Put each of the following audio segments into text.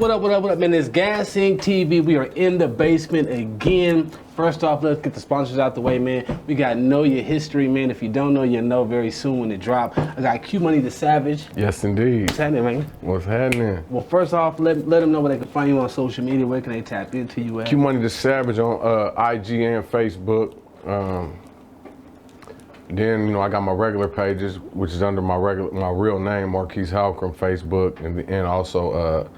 what up, man? It's Gas Inc. TV. We are in the basement again. First off, let's get the sponsors out the way, man. We got Know Your History, man. If you don't know, you'll know very soon when it drop. I got Q Money the Savage. Yes, indeed. What's happening, man? What's happening? Well, first off, let them know where they can find you on social media. Where can they tap into you at? Q Money the Savage on IG and Facebook. Then, I got my regular pages, which is under my real name, Marquise Halcrom, Facebook, and also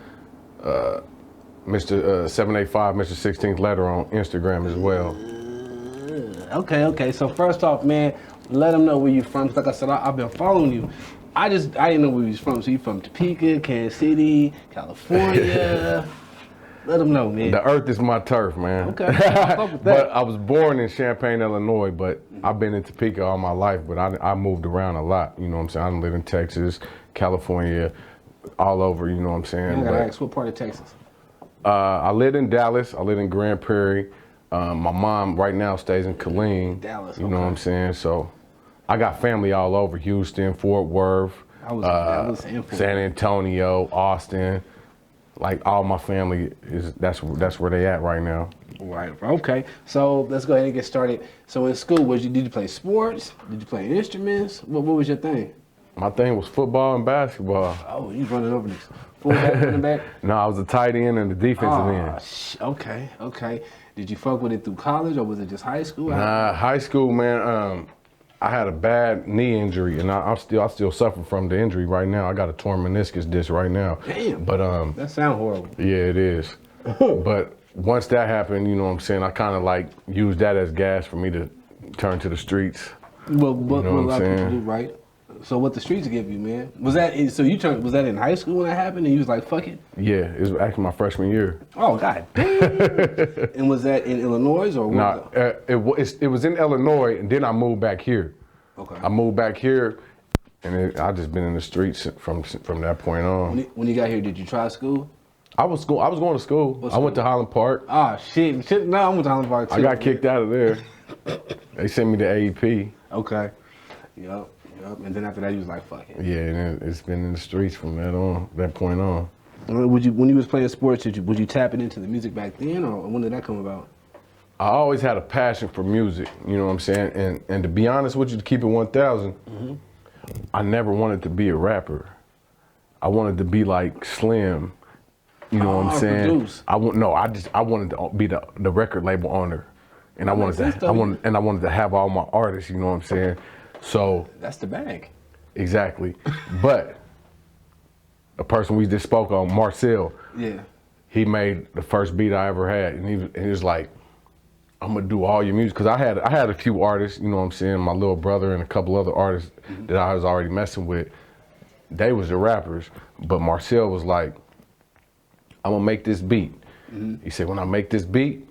Mr. 785, Mr. 16th Letter on Instagram as well. Okay. So first off, man, let them know where you're from. Like I said, I've been following you. I didn't know where you was from. So you from Topeka, Kansas City, California. Let them know, man. The earth is my turf, man. Okay. Fuck with that. But I was born in Champaign, Illinois, but I've been in Topeka all my life, but I moved around a lot, you know what I'm saying? I lived in Texas, California, all over, you know what I'm saying? I gotta ask, what part of Texas? I lived in Dallas, I lived in Grand Prairie. My mom right now stays in Killeen. Dallas, you know what I'm saying? So I got family all over, Houston, Fort Worth, San Antonio, Austin. Like all my family that's where they at right now. Right. Okay. So let's go ahead and get started. So in school, did you play sports? Did you play instruments? What was your thing? My thing was football and basketball. Oh, you running over this fullback, running back? No, I was a tight end and the defensive end. Okay. Did you fuck with it through college or was it just high school? Nah, high school, man. I had a bad knee injury, and I still suffer from the injury right now. I got a torn meniscus disc right now. Damn. But that sounds horrible. Yeah, it is. But once that happened, you know what I'm saying, I kind of like used that as gas for me to turn to the streets. Well, what a lot of people do, right? So what the streets give you, man? Was that in high school when that happened and you was like, fuck it? Yeah, it was actually my freshman year. Oh, God damn. And was that in Illinois or what? Nah, it was in Illinois, and then I moved back here. Okay. I moved back here, and I just been in the streets from that point on. When you got here, did you try school? I was going to school. I went to Highland Park. Ah, shit. No, I went to Highland Park too. I got kicked out of there. They sent me to AEP. Okay. Yep. And then after that, you was like, fuck it. Yeah, and it's been in the streets from that point on. When you was playing sports, was you tapping into the music back then, or when did that come about? I always had a passion for music, you know what I'm saying? And to be honest with you, to keep it 1,000, I never wanted to be a rapper. I wanted to be like Slim, you know what I'm saying? Produce. I wanted to be the record label owner. And I wanted to have all my artists, you know what I'm saying? So that's the bag. Exactly. But a person we just spoke on, Marcel, yeah, he made the first beat I ever had, and he was like, I'm gonna do all your music, because I had a few artists, you know what I'm saying, my little brother and a couple other artists that I was already messing with. They was the rappers, but Marcel was like, I'm gonna make this beat. He said, when I make this beat,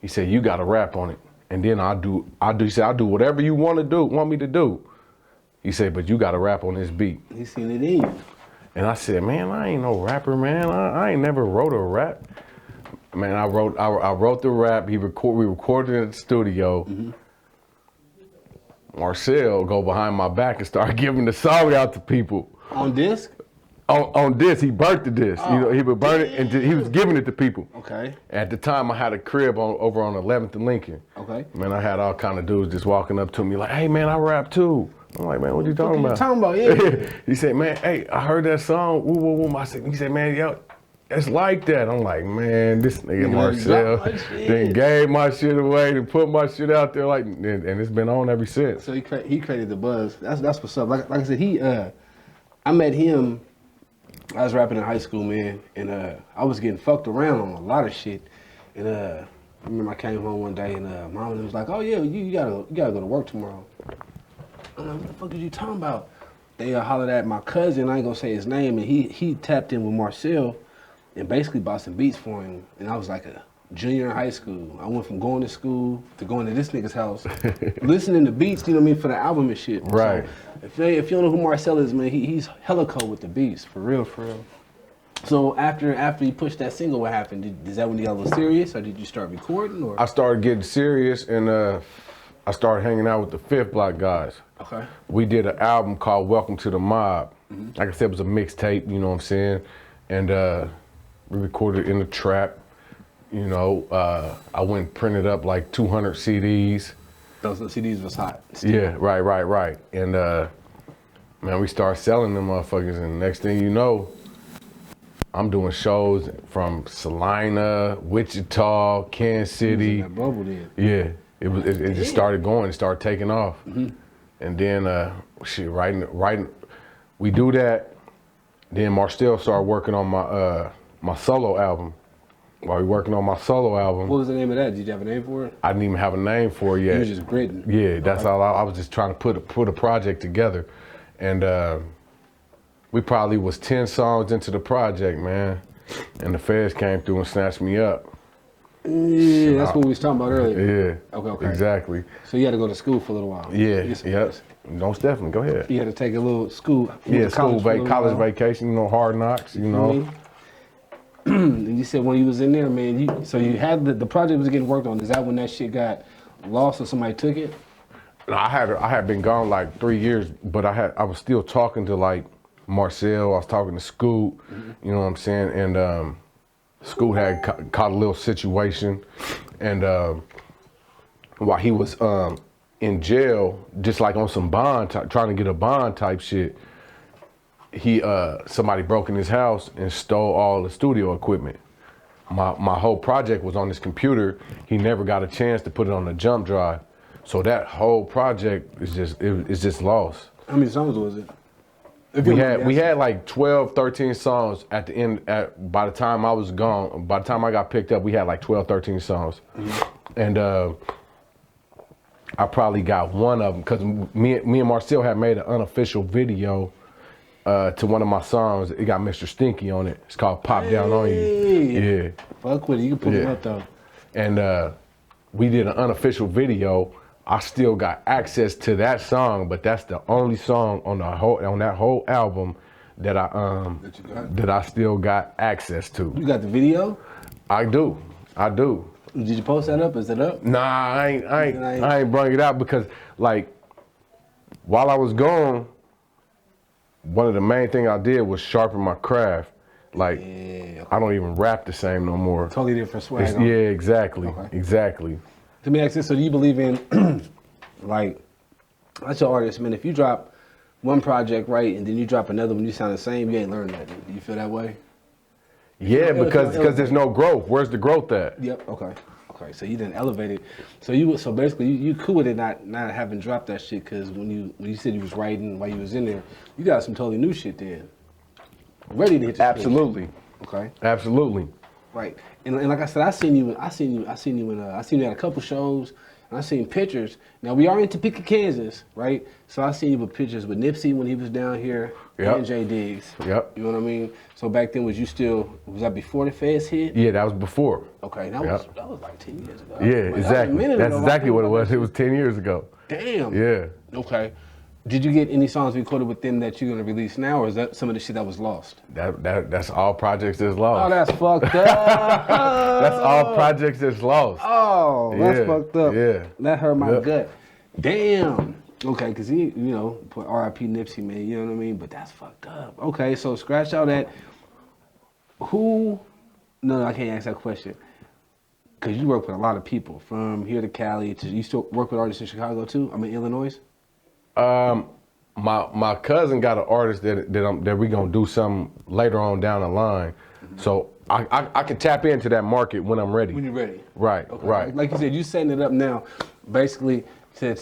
he said, you gotta rap on it. And then he said, I'll do whatever you want me to do. He said, but you gotta rap on this beat. He seen it in you. And I said, man, I ain't no rapper, man. I ain't never wrote a rap. Man, I wrote the rap. We recorded it in the studio. Marcel go behind my back and start giving the song out to people. On disc? On disc, he burnt the disc. Oh, he would burn it and he was giving it to people. Okay. At the time, I had a crib over on 11th and Lincoln. Okay. Man, I had all kind of dudes just walking up to me like, hey man, I rap too. I'm like, man, what you talking about? Yeah. He said, man, hey, I heard that song. Woo, woo, woo. He said, man, yo, it's like that. I'm like, man, this nigga Marcel then gave my shit away and put my shit out there, like, and it's been on ever since. So he created the buzz. That's what's up. Like I said, I met him. I was rapping in high school, man, and I was getting fucked around on a lot of shit. And I remember I came home one day and mom was like, "Oh yeah, you gotta go to work tomorrow." I'm like, "What the fuck are you talking about?" They hollered at my cousin. I ain't gonna say his name, and he tapped in with Marcel and basically bought some beats for him. And I was like a junior in high school. I went from going to school to going to this nigga's house, listening to beats, you know what I mean, for the album and shit. Right. So if you don't know who Marcel is, man, he's hella cold with the beats, for real. So after you pushed that single, what happened? Is that when you got a little serious, or did you start recording? Or I started getting serious, and I started hanging out with the Fifth Block guys. Okay. We did an album called Welcome to the Mob. Like I said, it was a mixtape, you know what I'm saying? And We recorded in the trap. You know, I went and printed up like 200 CDs. Those CDs was hot. Yeah, right. And man, we started selling them motherfuckers, and next thing you know, I'm doing shows from Salina, Wichita, Kansas City. That bubble then. Yeah, it just started going. It started taking off, and then shit, writing. We do that. Then Marcel started working on my solo album. While we working on my solo album, What was the name of that? Did you have a name for it? I didn't even have a name for it yet. You was just gritting. Yeah, that's all. I was just trying to put a project together, and we probably was 10 songs into the project, man, and the feds came through and snatched me up. Yeah, that's what we was talking about earlier. Yeah. Okay. Exactly. So you had to go to school for a little while. Yeah. Get some Yep. rest. Most definitely. Go ahead. You had to take a little school. Yeah, college college vacation. You know, hard knocks. You know. And you said when you was in there, man. So you had the project was getting worked on. Is that when that shit got lost or somebody took it? No, I had been gone like 3 years, but I was still talking to like Marcel. I was talking to Scoot. You know what I'm saying? And Scoot had caught a little situation, and while he was in jail, just like on some bond, trying to get a bond type shit, he somebody broke in his house and stole all the studio equipment. My whole project was on this computer. He never got a chance to put it on the jump drive, so that whole project is just lost. How many songs was it? We had like 12, 13 songs at the end. By the time I was gone, by the time I got picked up, we had like 12, 13 songs, and I probably got one of them because me and Marcel had made an unofficial video to one of my songs. It got Mr. Stinky on it. It's called "Pop Down on You." Yeah, Fuck with it. You can put it up though. and we did an unofficial video. I still got access to that song, but that's the only song on that whole album that I still got access to. You got the video? I do. Did you post that up? Is it up? Nah, I ain't bring it out because like while I was gone, one of the main things I did was sharpen my craft. Like I don't even rap the same no more. Totally different swag. Yeah, exactly. Okay. Exactly. Let me ask this: so do you believe in, like, that's your artist, man? If you drop one project right and then you drop another one, you sound the same, you ain't learned nothing. Do you feel that way? Yeah, because there's no growth. Where's the growth at? Yep. Okay. So you didn't elevate it. So basically you cool with it not having dropped that shit because when you said you was writing while you was in there, you got some totally new shit then. Ready to hit the Absolutely. stage. Okay. Absolutely. Right. And like I said, I seen you at a couple shows, and I seen pictures. Now we are in Topeka, Kansas, right? So I seen you with pictures with Nipsey when he was down here, Yep. and Jay Diggs. Yep. You know what I mean? So back then, was that before the feds hit? Yeah, that was before. Okay, that was like 10 years ago. Yeah, That was a exactly. minute That's ago. exactly what it was. It was 10 years ago. Damn. Yeah. Okay. Did you get any songs recorded with them that you're gonna release now, or is that some of the shit that was lost? That's all projects that's Oh, lost. that's fucked up. That's all projects that's lost. Oh, that's Yeah, fucked up. yeah. That hurt my Yep. gut. Damn. Okay, because he, put R.I.P. Nipsey, man, you know what I mean? But that's fucked up. Okay, so scratch out that. No, I can't ask that question. Because you work with a lot of people from here to Cali. You still work with artists in Chicago too? I mean, Illinois? My cousin got an artist that we gonna do something later on down the line. So I can tap into that market when I'm ready. When you're ready. Right, Okay. right. Like you said, you setting it up now, basically to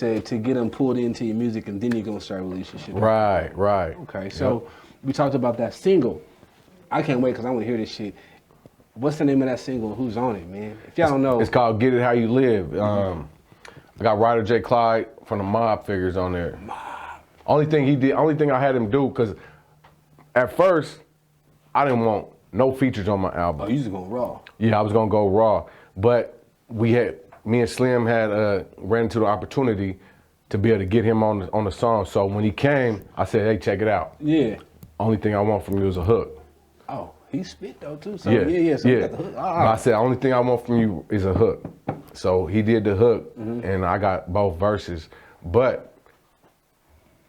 get them pulled into your music, and then you're gonna start releasing shit. Right. Okay, so we talked about that single. I can't wait because I want to hear this shit. What's the name of that single? Who's on it, man? If y'all don't know, It's called Get It How You Live. I got Ryder J. Clyde from the Mob figures on there. Only thing I had him do, because at first, I didn't want no features on my album. oh, you just going raw. Yeah, I was gonna go raw, but me and Slim had ran into the opportunity to be able to get him on the song. So when he came, I said, "Hey, check it out. Yeah. Only thing I want from you is a hook." Oh, he spit though too. So Yeah, yeah. So you got the hook. But I said, "Only thing I want from you is a hook." So he did the hook, and I got both verses, but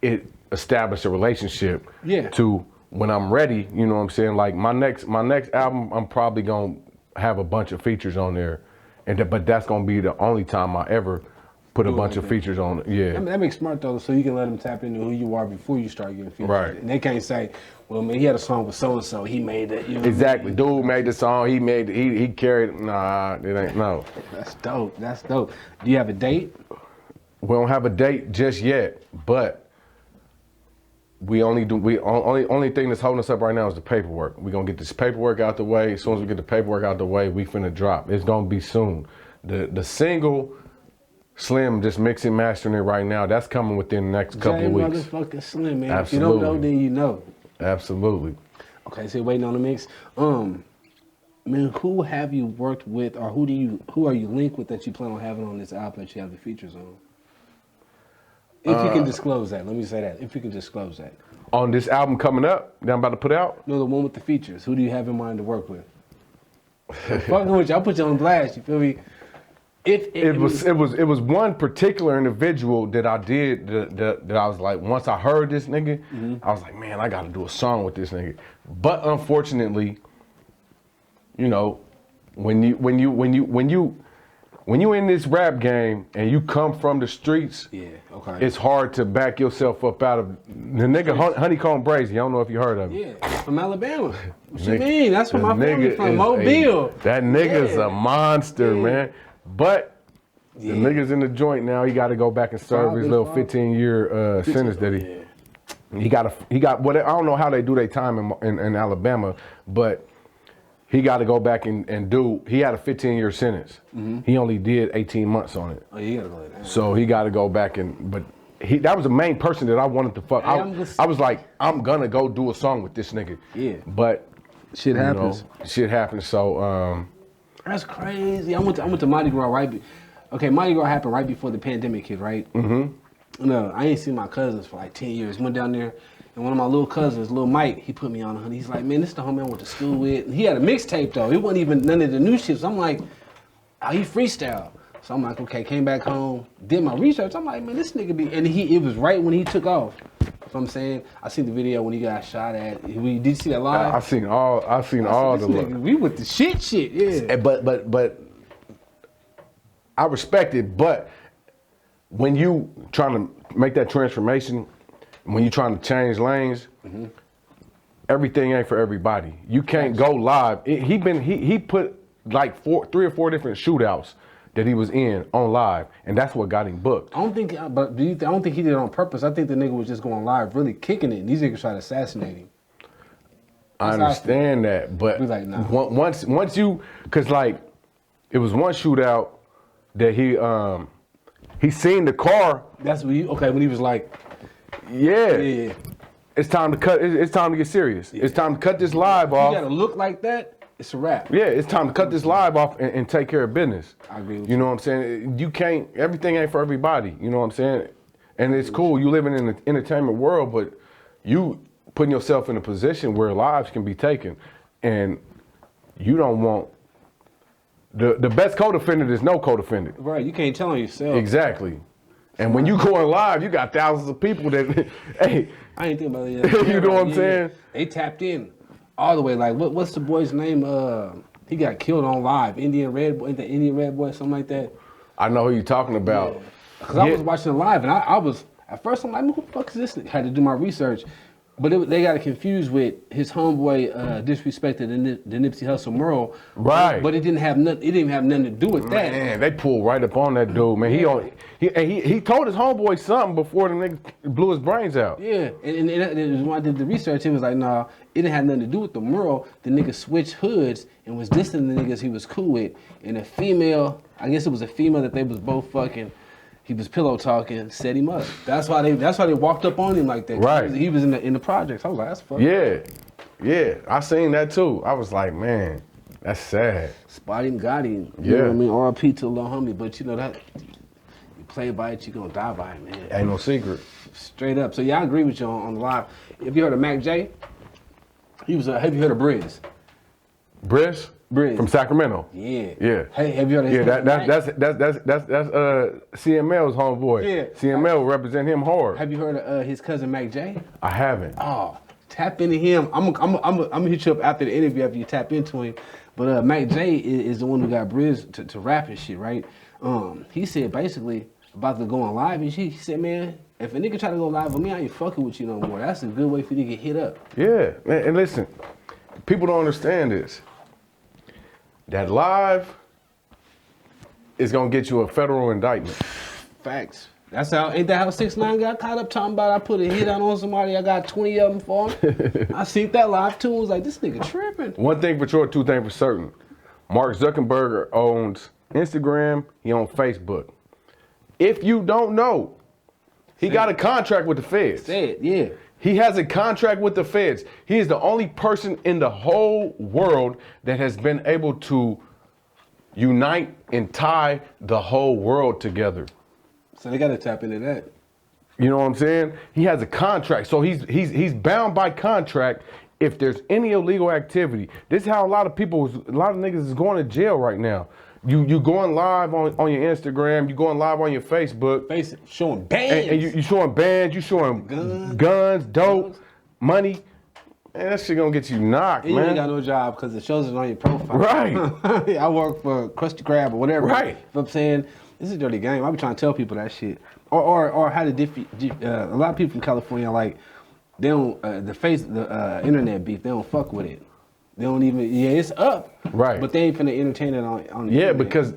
it established a relationship Yeah. to when I'm ready, you know what I'm saying? Like my next album, I'm probably gonna have a bunch of features on there, but that's gonna be the only time I ever put a bunch of features on it. Yeah. That makes smart though, so you can let them tap into who you are before you start getting features. Right. And they can't say, well, man, he had a song with so and so, he made it. You know Exactly. Dude made the song. He carried. Nah, it ain't no. That's dope. That's dope. Do you have a date? We don't have a date just yet, but only thing that's holding us up right now is the paperwork. We're gonna get this paperwork out the way. As soon as we get the paperwork out the way, we finna drop. It's gonna be soon. The single, Slim just mixing, mastering it right now. That's coming within the next couple of weeks. Motherfucking Slim, man. Absolutely. If you don't know, then you know. Absolutely. Okay, so you're waiting on the mix. Man, who have you worked with, or who are you linked with that you plan on having on this album that you have the features on? If you can disclose that, let me say that. If you can disclose that. On this album coming up that I'm about to put out? No, the one with the features. Who do you have in mind to work with? Fucking with you, I'll put you on blast. You feel me? It was one particular individual that I did that I was like, once I heard this nigga, I was like, man, I gotta do a song with this nigga. But unfortunately, you know, when you in this rap game and you come from the streets, yeah, okay, it's hard to back yourself up out of the nigga Honeycomb Brazy. I don't know if you heard of him. Yeah, from Alabama. What you mean? That's where my family from, Mobile. That nigga's a monster, man. But the nigga's in the joint now. He got to go back and serve his little 15-year sentence that he got. What I don't know how they do their time in Alabama, but he got to go back and do. He had a 15-year sentence. He only did 18 months on it. Oh, you gotta go there. So he got to go back but that was the main person that I wanted to fuck. I was like, I'm gonna go do a song with this nigga. Yeah. But shit happens. Shit happens. So that's crazy. I went to Mardi Gras Mardi Gras happened right before the pandemic hit, right? Mm-hmm. No, I ain't seen my cousins for like 10 years. Went down there, and one of my little cousins, Lil Mike, he put me on. He's like, man, this is the homie I went to school with. And he had a mixtape though. It wasn't even none of the new shit. So I'm like, oh, he freestyle. So I'm like, okay, came back home, did my research. I'm like, man, this nigga be, and it was right when he took off. So I'm saying, I seen the video when he got shot at. Did you see that live? I seen all the nigga, we with the shit, yeah. But I respect it, but when you trying to make that transformation, when you trying to change lanes, everything ain't for everybody. You can't go live. He put like 3 or 4 different shootouts that he was in on live, and that's what got him booked. I don't think he did it on purpose. I think the nigga was just going live, really kicking it, and these niggas tried to assassinate him. I understand that, but like, nah. once you, cause like, it was one shootout that he seen the car. That's when when he was like, yeah. It's time to cut. It's time to get serious. Yeah. It's time to cut this live off. You gotta look like that. It's a wrap. Yeah, it's time to cut this live off and take care of business. I agree with you. You know what I'm saying? You can't. Everything ain't for everybody. You know what I'm saying? And it's cool. You living in the entertainment world, but you putting yourself in a position where lives can be taken, and you don't want. The best co-defendant is no co-defendant. Right. You can't tell on yourself. Exactly. And when you going live, you got thousands of people that, hey. I ain't think about it yet. You know what I'm saying? They tapped in all the way. Like, what's the boy's name? He got killed on live. Indian Red Boy, something like that. I know who you're talking about. Because I was watching it live, and I was, at first I'm like, who the fuck is this? I had to do my research. But they got it confused with his homeboy disrespected the Nipsey Hussle mural. Right. But it didn't have nothing to do with that. Man, they pulled right up on that dude, man. He told his homeboy something before the nigga blew his brains out. Yeah, and when I did the research, it was like, nah, it didn't have nothing to do with the mural. The nigga switched hoods and was dissing the niggas he was cool with. And a female, I guess it was a female that they was both fucking. He was pillow talking, set him up. That's why they walked up on him like that. Right. He was in the projects. I was like, that's fucked up. Yeah. I seen that too. I was like, man, that's sad. Spot him, got him. Yeah. You know what I mean? RP to a little homie, but you know that you play by it, you gonna die by it, man. Ain't no secret. Straight up. So yeah, I agree with you on the live. If you heard of Mac J, have you heard of Briz? Briz? From Sacramento. Yeah. Hey, have you heard of his that's CML's homeboy. Yeah. CML represent him hard. Have you heard of his cousin Mac J? I haven't. Oh, Tap into him. I'm gonna hit you up after the interview after you tap into him. But Mac J is the one who got Briz to rap and shit, right? He said basically about to go on live and shit. He said, man, if a nigga try to go live with me, I ain't fucking with you no more. That's a good way for you to get hit up. Yeah, man, and listen, people don't understand this. That live is gonna get you a federal indictment. Facts. That's how, ain't that how 6ix9ine got caught up talking about I put a hit out on somebody, I got 20 of them for him? I seen that live too, I was like, this nigga tripping. One thing for sure, two things for certain. Mark Zuckerberg owns Instagram, he owns Facebook. If you don't know, he got a contract with the feds. Say it, yeah. He has a contract with the feds. He is the only person in the whole world that has been able to unite and tie the whole world together. So they gotta tap into that. You know what I'm saying? He has a contract, so he's bound by contract. If there's any illegal activity, this is how a lot of niggas is going to jail right now. You going live on your Instagram, you going live on your Facebook, showing bands, and you showing bands, you showing guns, dope, money. Man, that shit gonna get you knocked, and man. You ain't got no job because it shows it on your profile. Right. I work for Krusty Krab or whatever. Right. You know what I'm saying? This is a dirty game. I be trying to tell people that shit. Or how to a lot of people from California, like, they don't, the internet beef, they don't fuck with it. They don't even, it's up. Right. But they ain't finna entertain it on the Yeah, internet. because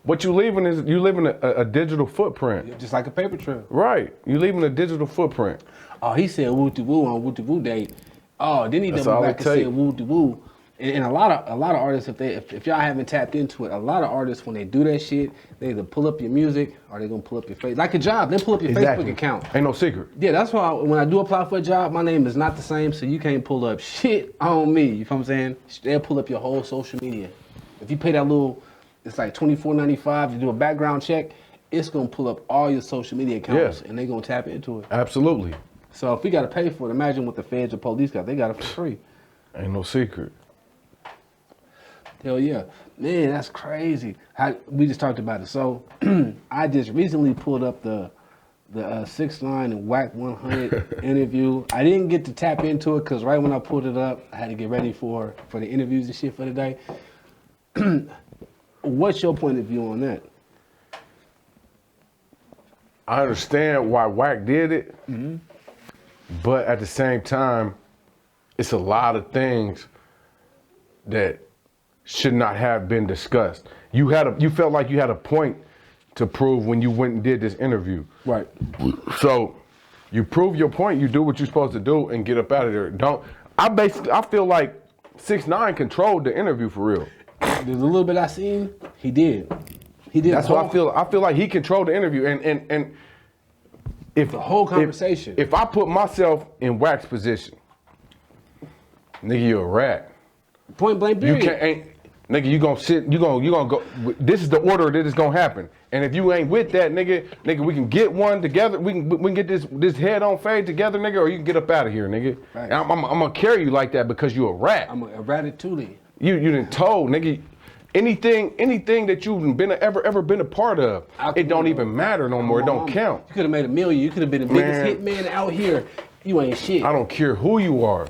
what you leaving is, you leaving a digital footprint. Just like a paper trail. Right. You leaving a digital footprint. Oh, he said woo-de-woo on woo-de-woo day. Oh, then he doubled back and said woo-de-woo. And a lot of artists, if y'all haven't tapped into it, a lot of artists when they do that shit, they either pull up your music or they gonna pull up your face. Like a job, they pull up your Facebook account. Ain't no secret. Yeah, that's why when I do apply for a job, my name is not the same, so you can't pull up shit on me. You know what I'm saying? They'll pull up your whole social media. If you pay that little, it's like $24.95 to do a background check, it's gonna pull up all your social media accounts and they gonna tap into it. Absolutely. So if we gotta pay for it, imagine what the feds or police got. They got it for free. Ain't no secret. Hell yeah. Man, that's crazy. We just talked about it. So I just recently pulled up the 6ix9ine and Wack 100 interview. I didn't get to tap into it because right when I pulled it up, I had to get ready for the interviews and shit for the day. What's your point of view on that? I understand why Wack did it, but at the same time, it's a lot of things that should not have been discussed. You felt like you had a point to prove when you went and did this interview. Right. So you prove your point, you do what you're supposed to do and get up out of there. I feel like 6ix9ine controlled the interview for real. There's a little bit I seen, he did. That's what I feel. I feel like he controlled the interview and if the whole conversation. If I put myself in Wack's position, nigga, you a rat. Point blank period. You can't, nigga, you gonna sit, you gonna go, this is the order that is gonna happen. And if you ain't with that, nigga, we can get one together, we can get this head on fade together, nigga, or you can get up out of here, nigga. Right. I'm gonna carry you like that because you a rat. I'm a ratatouille. You done told, nigga, anything that you've ever been a part of, it don't even matter no more, it don't count. You could have made $1 million, you could have been the biggest hitman out here. You ain't shit. I don't care who you are.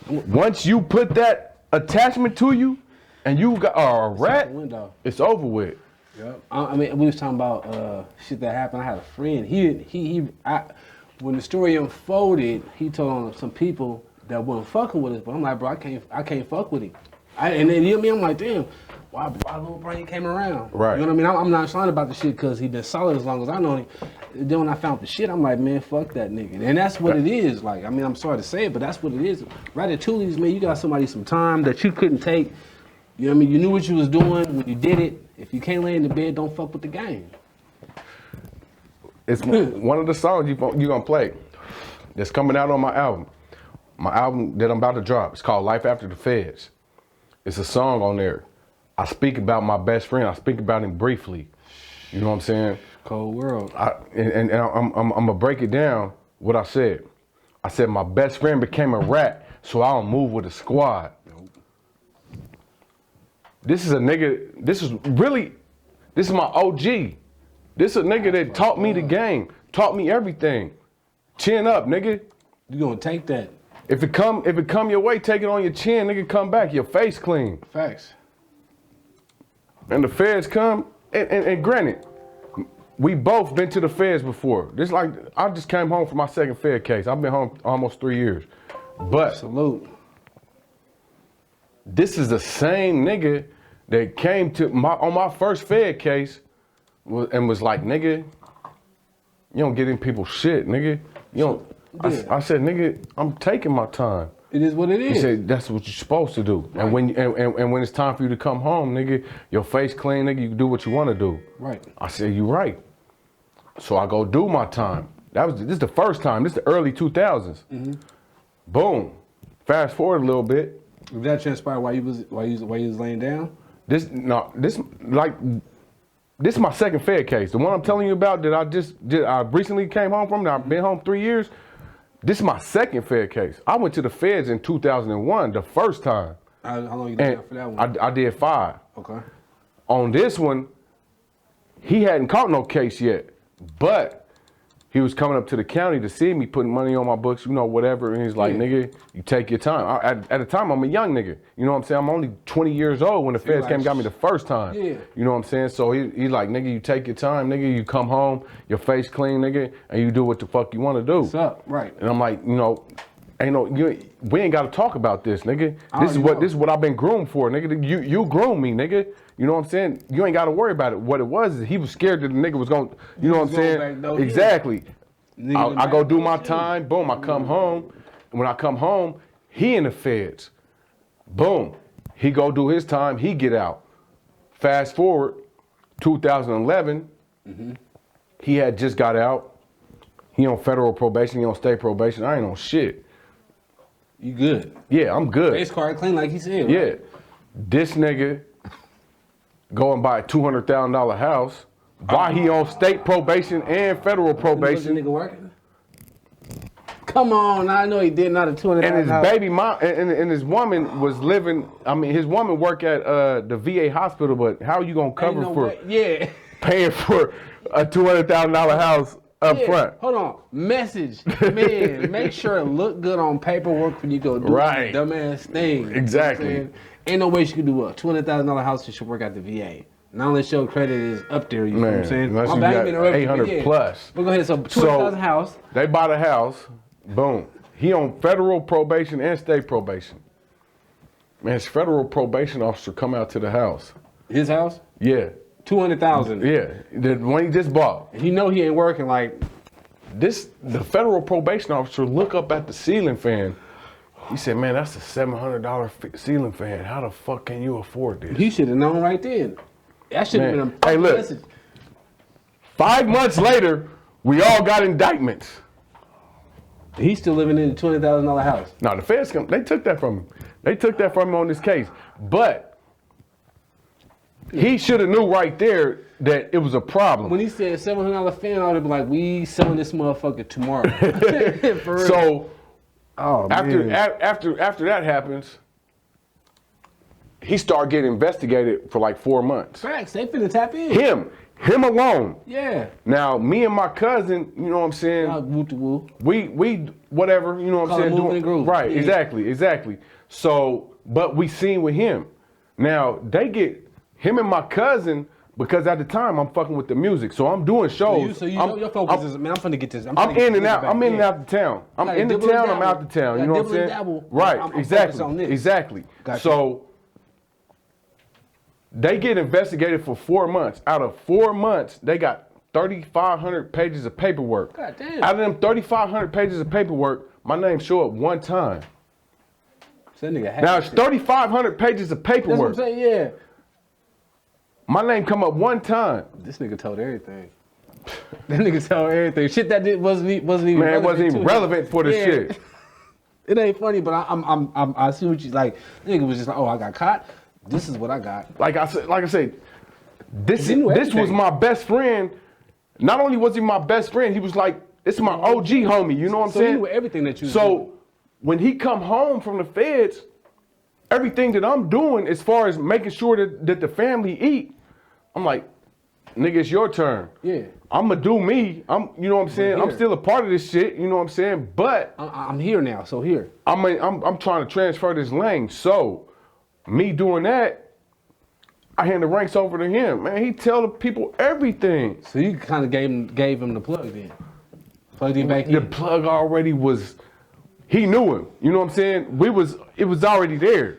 Once you put that attachment to you, and you got a rat, it's over with. Yep. I mean, we was talking about shit that happened. I had a friend. When the story unfolded, he told on some people that wasn't fucking with us. But I'm like, bro, I can't fuck with him. And then you know me, I'm like, damn, why little brain came around? Right. You know what I mean? I'm not trying about the shit because he been solid as long as I know him. Then when I found the shit, I'm like, man, fuck that nigga. And that's what it is. Like, I mean, I'm sorry to say it, but that's what it is. Ratatouille's, man, you got somebody some time that you couldn't take. You know what I mean? You knew what you was doing when you did it. If you can't lay in the bed, don't fuck with the game. It's one of the songs you gonna play that's coming out on my album. My album that I'm about to drop. It's called Life After the Feds. It's a song on there. I speak about my best friend. I speak about him briefly. You know what I'm saying? Cold world. I'm gonna break it down. What I said. I said my best friend became a rat, so I don't move with a squad. This is a nigga. This is my OG. This is a nigga that taught me the game, taught me everything. Chin up, nigga. You gonna take that? If it come your way, take it on your chin, nigga, come back, your face clean. Facts. And the feds come, and granted, we both been to the feds before. This like, I just came home from my second fed case. I've been home almost 3 years. But Salute. this is the same nigga that came to on my first fed case and was like, nigga, you don't get in people's shit, nigga. You don't. Yeah. I said, nigga, I'm taking my time. It is what it is. He said, that's what you're supposed to do. Right. And when it's time for you to come home, nigga, your face clean, nigga, you can do what you want to do. Right. I said, you right. So I go do my time. This is the first time. This is the early 2000s. Mm-hmm. Boom. Fast forward a little bit. Did that transpire while you was laying down? This is my second Fed case. The one I'm telling you about that I recently came home from, that I've been home 3 years. This is my second Fed case. I went to the feds in 2001, the first time. How long you did for that one? I did 5. Okay. On this one, he hadn't caught no case yet, but he was coming up to the county to see me, putting money on my books, you know, whatever. And he's like, nigga, you take your time. At the time, I'm a young nigga. You know what I'm saying? I'm only 20 years old when the feds came and got me the first time. Yeah. You know what I'm saying? So he's like, nigga, you take your time, nigga. You come home, your face clean, nigga, and you do what the fuck you want to do. What's up? Right. And I'm like, you know, we ain't got to talk about this, nigga. I This already know. is what I've been groomed for, nigga. You groomed me, nigga. You know what I'm saying? You ain't got to worry about it. What it was is he was scared that the nigga was going, you know what I'm saying? Exactly. I go do my time, boom, I come home. And when I come home, he in the feds. Boom. He go do his time, he get out. Fast forward, 2011, he had just got out. He on federal probation, he on state probation. I ain't on shit. You good? Yeah, I'm good. Face card clean, like he said. Yeah. Right? This nigga go and buy a $200,000 house. Why he on state probation and federal Was the probation. nigga working? Come on, I know he did not a 200. And his baby mom and his woman was living. I mean, his woman work at the VA hospital, but how are you gonna cover for paying for a $200,000 house up front? Hold on, message, man. Make sure it look good on paperwork when you go do Right. the dumbass thing. Exactly. You know what I'm saying? Ain't no way she could do a $200,000 house that should work at the VA. Not unless your credit is up there, you know what I'm saying? Unless My you bad, got I didn't interrupt you, 800 but yeah. plus. But go ahead, so 200,000 house. They bought a house. Boom. He on federal probation and state probation. Man, his federal probation officer come out to the house. His house? Yeah. 200,000. Yeah. The one he just bought. And you know he ain't working like. The federal probation officer look up at the ceiling fan. He said, man, that's a $700 ceiling fan. How the fuck can you afford this? He should have known right then. That should have Man. been a Hey, look. message. 5 months later, we all got indictments. He's still living in a $200,000 house. Now, the feds they took that from him. They took that from him on this case. But he should have knew right there that it was a problem. When he said $700 fan, I would have been like, we selling this motherfucker tomorrow. For real. So oh, after man. after that happens, he started getting investigated for like 4 months. Facts, they finna tap in. Him alone. Yeah. Now, me and my cousin, you know what I'm saying? Woo to woo. We whatever, you know what Call I'm it saying? moving and grooving. Right, Yeah. exactly. So, but we seen with him. Now, they get him and my cousin, because at the time I'm fucking with the music. So I'm doing shows. So you know your focus is, man, I'm finna get this. I'm in and out. I'm in and out the town. I'm gotta in the dibble and town, I'm dabble. out the town. You You know gotta what I'm saying? dibble and dabble. Right, I'm focused on this. exactly. Gotcha. So they get investigated for 4 months. Out of 4 months, they got 3,500 pages of paperwork. God damn. Out of them 3,500 pages of paperwork, my name show up one time. So that nigga Now it's 3,500 pages of That's what I'm paperwork. saying, yeah. My name come up one time. This nigga told everything. That nigga told everything. Shit that wasn't even Man, it wasn't even to relevant for the Yeah. shit. It ain't funny, but I see what you like. Nigga was just like, oh, I got caught. This is what I got. Like I said, this He knew was everything. my best friend. Not only was he my best friend, he was like, this is my OG homie. You know what I'm So he saying? knew everything that you was So doing. when he come home from the feds, everything that I'm doing as far as making sure that the family eat, I'm like, nigga, it's your turn. Yeah. I'ma do me. You know what I'm saying? I'm here. still a part of this shit. You know what I'm saying? But I'm here now, so here. I'm trying to transfer this lane. So, me doing that, I hand the ranks over to him. Man, he tell the people everything. So you kind of gave him the plug then. Plugged him back The in. plug already was. He knew him. You know what I'm saying? It was already there.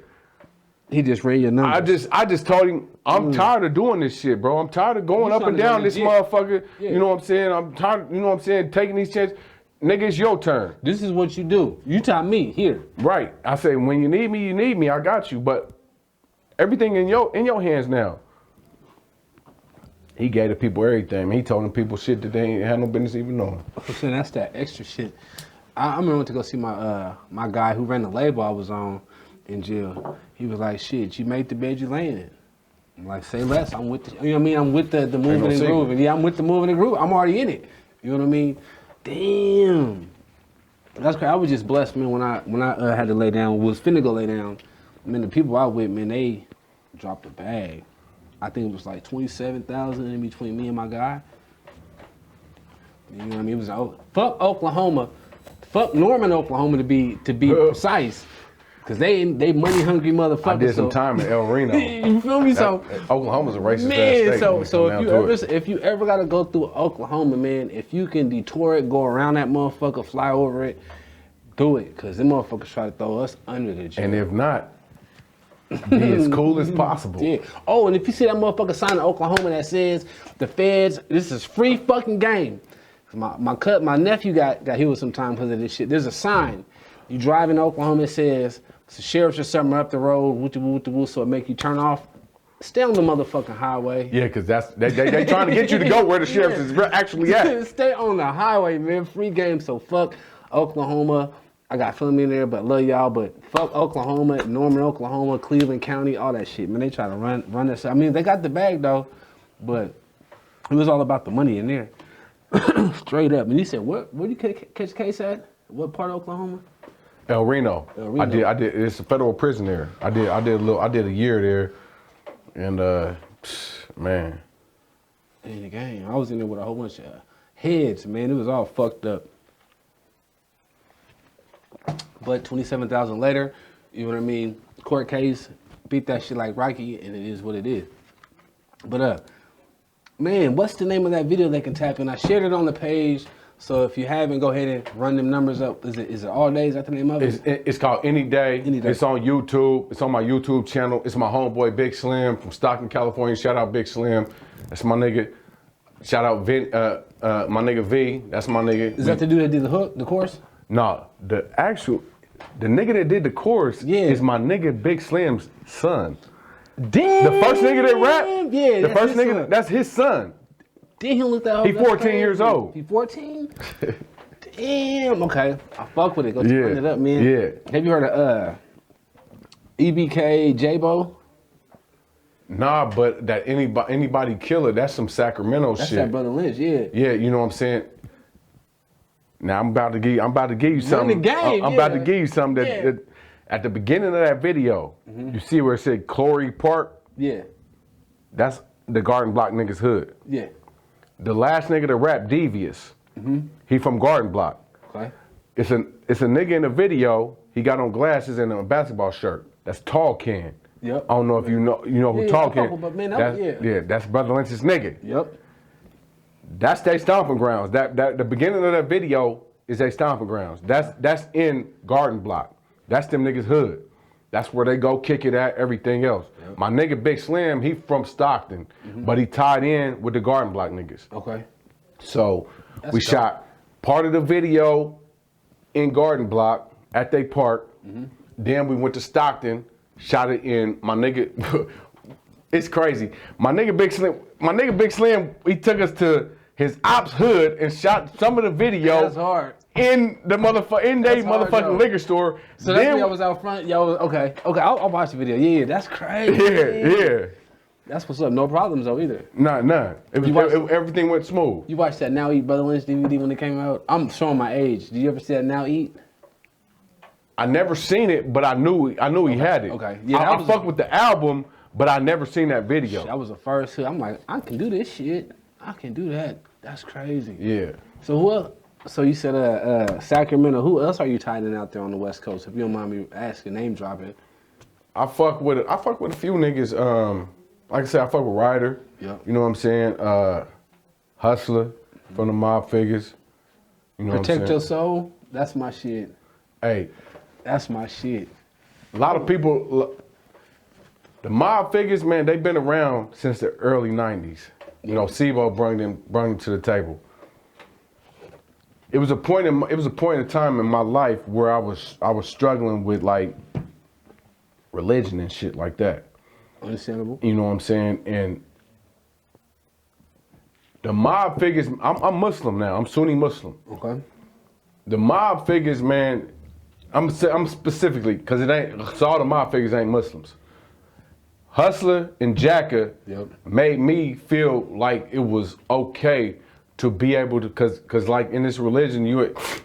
He just ran your numbers. I just told him, I'm tired of doing this shit, bro. I'm tired of going You up and trying to go down this legit. motherfucker. Yeah. You know what I'm saying? I'm tired, you know what I'm saying, taking these chances. Nigga, it's your turn. This is what you do. You taught me here. Right. I say, when you need me, you need me. I got you. But everything in your hands now. He gave the people everything. He told them people shit that they ain't had no business even knowing. I'm saying that's that extra shit. I remember went to go see my guy who ran the label I was on in jail. He was like, "Shit, you made the bed you laying in." I'm like, "Say less." I'm with the, you know what I mean? I'm with the moving no and secret. grooving. Yeah, I'm with the moving and grooving. I'm already in it. You know what I mean? Damn. That's crazy. I was just blessed, man. When I had to lay down, was finna go lay down. Man, the people I with, man, they dropped a bag. I think it was like 27,000 in between me and my guy. You know what I mean? It was fuck Oklahoma, fuck Norman, Oklahoma to be precise, because they money hungry motherfuckers. I did some so- time in El Reno. You feel me? So Oklahoma's a racist ass man, state. so if you ever gotta go through Oklahoma, man, if you can detour it, go around that motherfucker, fly over it, do it, because them motherfuckers try to throw us under the jail. And if not, be as cool as possible. Yeah. Oh, and if you see that motherfucker sign in Oklahoma that says the feds, this is free fucking game. My nephew got hit with some time because of this shit. There's a sign. You drive in Oklahoma, it says the sheriffs or something up the road, woo, so it make you turn off. Stay on the motherfucking highway. Yeah, because they trying to get you to go where the sheriff is actually at. Stay on the highway, man. Free game. So fuck Oklahoma. I got family in there, but love y'all. But fuck Oklahoma, Norman, Oklahoma, Cleveland County, all that shit, man. They try to run that shit. I mean, they got the bag though, but it was all about the money in there. Straight up. And he said, where you catch a case at? What part of Oklahoma? El Reno. El Reno. I did. It's a federal prison there. I did a year there, and man. In the game, I was in there with a whole bunch of heads, man. It was all fucked up. But 27,000 later, you know what I mean? Court case, beat that shit like Rocky, and it is what it is. But man, what's the name of that video they can tap in? I shared it on the page, so if you haven't, go ahead and run them numbers up. Is it All Day? Is that the name of it? It's called Any Day. Any Day. It's on YouTube. It's on my YouTube channel. It's my homeboy Big Slim from Stockton, California. Shout out Big Slim. That's my nigga. Shout out my nigga V. That's my nigga. Is that the dude that did the chorus? No, the nigga that did the chorus is my nigga Big Slim's son. Damn. The first nigga that rapped, Yeah, the first nigga, that's his son. Damn, he looked that. He 14 years old. He 14? Damn. Okay, I fuck with it. Go Yeah, turn it up, man. yeah. Have you heard of EBK J-Bo? Nah, but that anybody killer, that's some Sacramento That's shit. that Brother Lynch. Yeah. Yeah, you know what I'm saying? Now I'm about to give you something. game, I'm about to yeah. give you something that at the beginning of that video, you see where it said Clory Park? Yeah. That's the Garden Block nigga's hood. Yeah. The last nigga to rap, Devious, he from Garden Block. Okay. It's a nigga in the video, he got on glasses and a basketball shirt. That's Tall Can. Yep. I don't know if you know who Yeah, Tall I fuck Can. with, but man, That's Brother Lynch's nigga. Yep. That's their stomping grounds. That the beginning of that video is their stomping grounds. That's in Garden Block. That's them niggas' hood. That's where they go kick it at, everything else. Yep. My nigga Big Slim, he from Stockton, but he tied in with the Garden Block niggas. Okay. So That's we dope. shot part of the video in Garden Block at they park. Then we went to Stockton, shot it in my nigga. It's crazy. My nigga Big Slim, he took us to his ops hood and shot some of the video That's hard. in the they That's hard, motherfucking though. liquor store. So that's when y'all was out front. Y'all was okay. I'll watch the video. Yeah, that's crazy. Yeah. That's what's up. No problems though either. Nah. watched- Everything went smooth. You watched that Now Eat Brother Lynch DVD when it came out? I'm showing my age. Did you ever see that Now Eat? I never seen it, but I knew he had it. Okay. Yeah, that I was- fuck with the album, but I never seen that video. That was the first hit. I'm like, I can do this shit. I can do that. That's crazy. Yeah. So who else? So you said Sacramento. Who else are you tied in out there on the West Coast? If you don't mind me asking, name dropping. I fuck with a few niggas. Like I said, I fuck with Ryder. Yep. You know what I'm saying? Hustler from the Mob Figures. You know Protect what Your I'm saying? Soul. That's my shit. Hey, That's my shit. a lot of people, the Mob Figures, man, they've been around since the early 90s. You know, Sibo brought them to the table. It was a point in time in my life where I was struggling with like religion and shit like that. Understandable. You know what I'm saying? And the Mob Figures, I'm Muslim now. I'm Sunni Muslim. Okay. The Mob Figures, man, I'm specifically, because all the Mob Figures ain't Muslims. Hustler and Jacka Yep. made me feel like it was okay to be able to, cause like in this religion,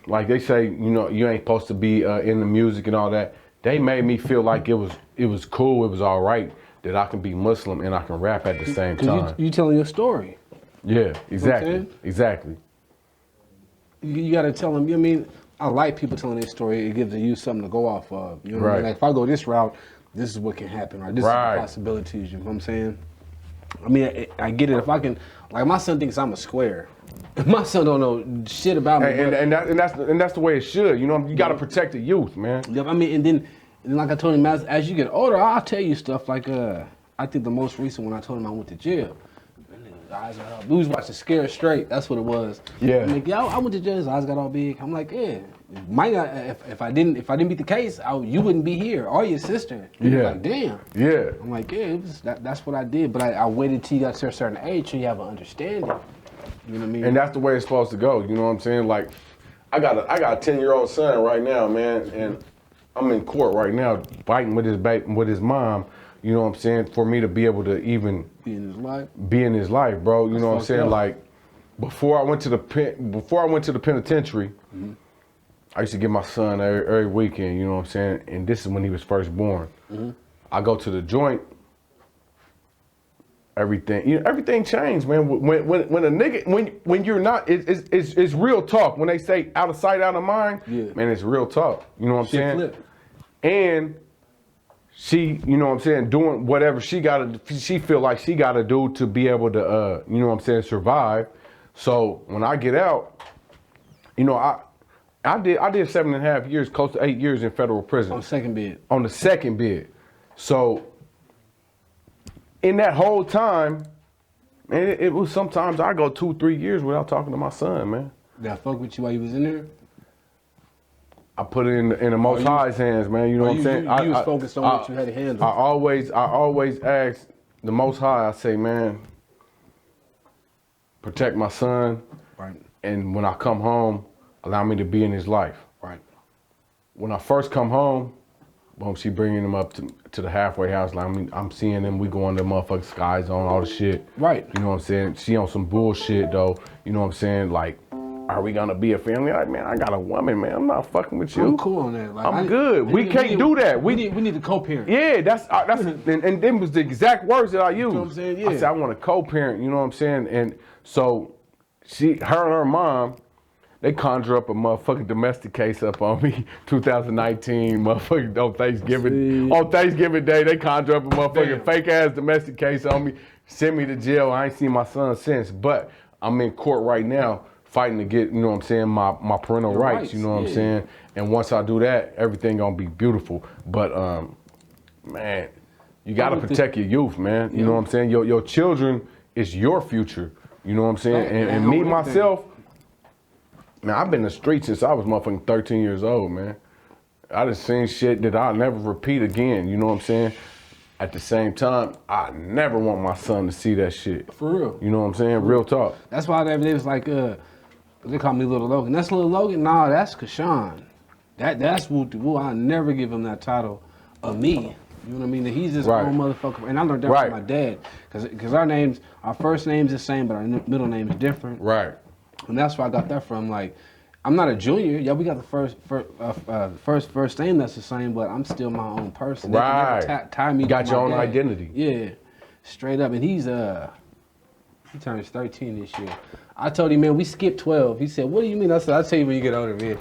like they say, you know, you ain't supposed to be in the music and all that. They made me feel like it was cool, it was all right that I can be Muslim and I can rap at the same time. You telling your story. Yeah, exactly, saying? exactly. You got to tell them. I mean, I like people telling their story. It gives you something to go off of. You know what I mean? Right. Like if I go this route, this is what can happen, or this Right. is the possibilities. You know what I'm saying? I mean, I get it. If I can, like my son thinks I'm a square. My son don't know shit about me. And that's the way it should. You know, you got to protect the youth, man. Yep, I mean, and then like I told him, as you get older, I'll tell you stuff like, I think the most recent one I told him I went to jail. And then his eyes got all, we was watching Scared Straight, that's what it was. Yeah. I'm like, yeah, I went to jail, his eyes got all big. I'm like, yeah, might not, if I didn't beat the case, you wouldn't be here, or your sister. He was Yeah. like, damn. Yeah. I'm like, yeah, it was, that's what I did, but I waited till you got to a certain age till you have an understanding. You know what I mean? And that's the way it's supposed to go. You know what I'm saying? Like, I got a 10-year-old son right now, man, and I'm in court right now fighting with his mom. You know what I'm saying? For me to be able to even Be in his life. be in his life, bro. You That's know what I'm fucked saying? up. Like, before I went to the penitentiary, I used to get my son every weekend. You know what I'm saying? And this is when he was first born. I go to the joint. Everything changed, man. When a nigga, when you're not, it's real talk. When they say out of sight, out of mind, Yeah. man, it's real talk. You know what I'm Shit saying? flip. And she, you know what I'm saying, doing whatever she feel like she gotta do to be able to, you know what I'm saying, survive. So when I get out, you know, I did 7.5 years, close to 8 years in federal prison. On second bid. On the second bid. So in that whole time, man, it was sometimes I go 2-3 years without talking to my son, man. Did I fuck with you while you was in there? I put it in the Most High's hands, man. You know what I'm saying? You was focused on what you had to handle. I always ask the Most High. I say, man, protect my son, Right. and when I come home, allow me to be in his life. Right. When I first come home, boom, she bringing him up to the halfway house. Like, I'm seeing them. We going to motherfucking skies on all the shit. Right. You know what I'm saying? She on some bullshit though. You know what I'm saying? Like, are we gonna be a family? Like, man, I got a woman, man. I'm not fucking with you. I'm cool on that. Like, I'm good. We can't do that. We need to co-parent. Yeah, that's and them was the exact words that I used. what I'm saying? I Yeah. said I want a co-parent. You know what I'm saying? And so her and her mom, they conjure up a motherfucking domestic case up on me, 2019, motherfucking on Thanksgiving. See. On Thanksgiving Day, they conjure up a motherfucking Damn. fake ass domestic case on me, send me to jail. I ain't seen my son since, but I'm in court right now fighting to get, you know what I'm saying, my parental Your rights, rights, you know what I'm yeah. saying? And once I do that, everything gonna be beautiful. But man, you gotta protect your youth, man. You know what I'm saying? Your children is your future. You know what I'm saying? Right, And man, me everything. myself, man, I've been in the streets since I was motherfucking 13 years old, man. I just seen shit that I'll never repeat again, you know what I'm saying? At the same time, I never want my son to see that shit. For real. You know what I'm saying? Real talk. That's why they was like, they call me Little Logan. That's Little Logan? Nah, that's Kashawn. That's Woo Woo. I'll never give him that title of me. You know what I mean? He's his Right. own motherfucker. And I learned that Right. from my dad. Because our first name's the same, but our middle name is different. Right. And that's where I got that from. Like, I'm not a junior. Yeah, we got the first name that's the same, but I'm still my own person. They can never Right. tie me You got to your my own dad. identity. Yeah, straight up. And he turns 13 this year. I told him, man, we skipped 12. He said, what do you mean? I said, I'll tell you when you get older, man.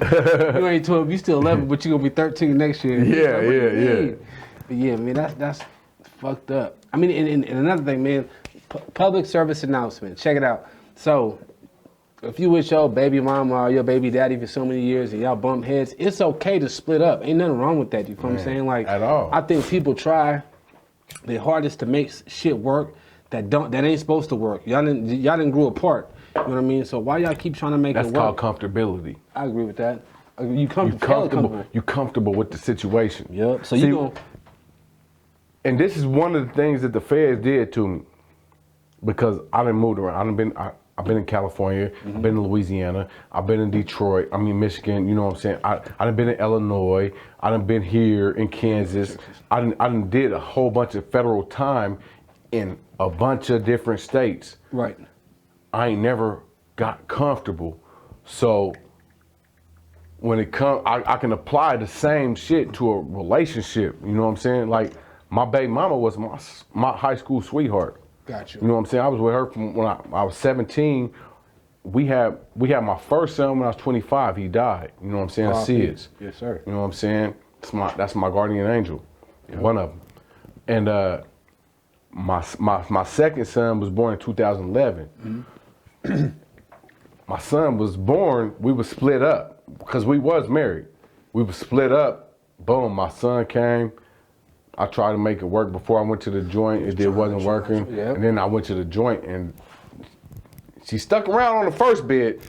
You ain't 12, you still 11, but you gonna be 13 next year. He's Yeah, like, "What do you yeah, yeah. mean?" But yeah, man, that's fucked up. I mean, and another thing, man, public service announcement. Check it out. So, if you with your baby mama or your baby daddy for so many years and y'all bump heads, it's okay to split up. Ain't nothing wrong with that. You feel what I'm saying? Like, at all. I think people try their hardest to make shit work that ain't supposed to work. Y'all didn't grow apart. You know what I mean? So why y'all keep trying to make That's it work? called comfortability. I agree with that. You You comfortable. You comfortable with the situation. Yep. So See, you going and this is one of the things that the feds did to me, because I done moved around. I've been in California, I've been in Louisiana, I've been in Detroit, Michigan, you know what I'm saying? I done been in Illinois, I done been here in Kansas. I done did a whole bunch of federal time in a bunch of different states. right. I ain't never got comfortable. So when it comes, I can apply the same shit to a relationship. You know what I'm saying? Like, my baby mama was my high school sweetheart. Got You know what I'm saying? I was with her from when I was 17. We had my first son when I was 25. He died. You know what I'm saying? SIDS. Yes, sir. You know what I'm saying? That's my guardian angel, one of them. And my second son was born in 2011. My son was born. We were split up because we was married. We were split up. Boom. My son came. I tried to make it work before I went to the joint. It wasn't working. Yeah. And then I went to the joint and she stuck around on the first bed.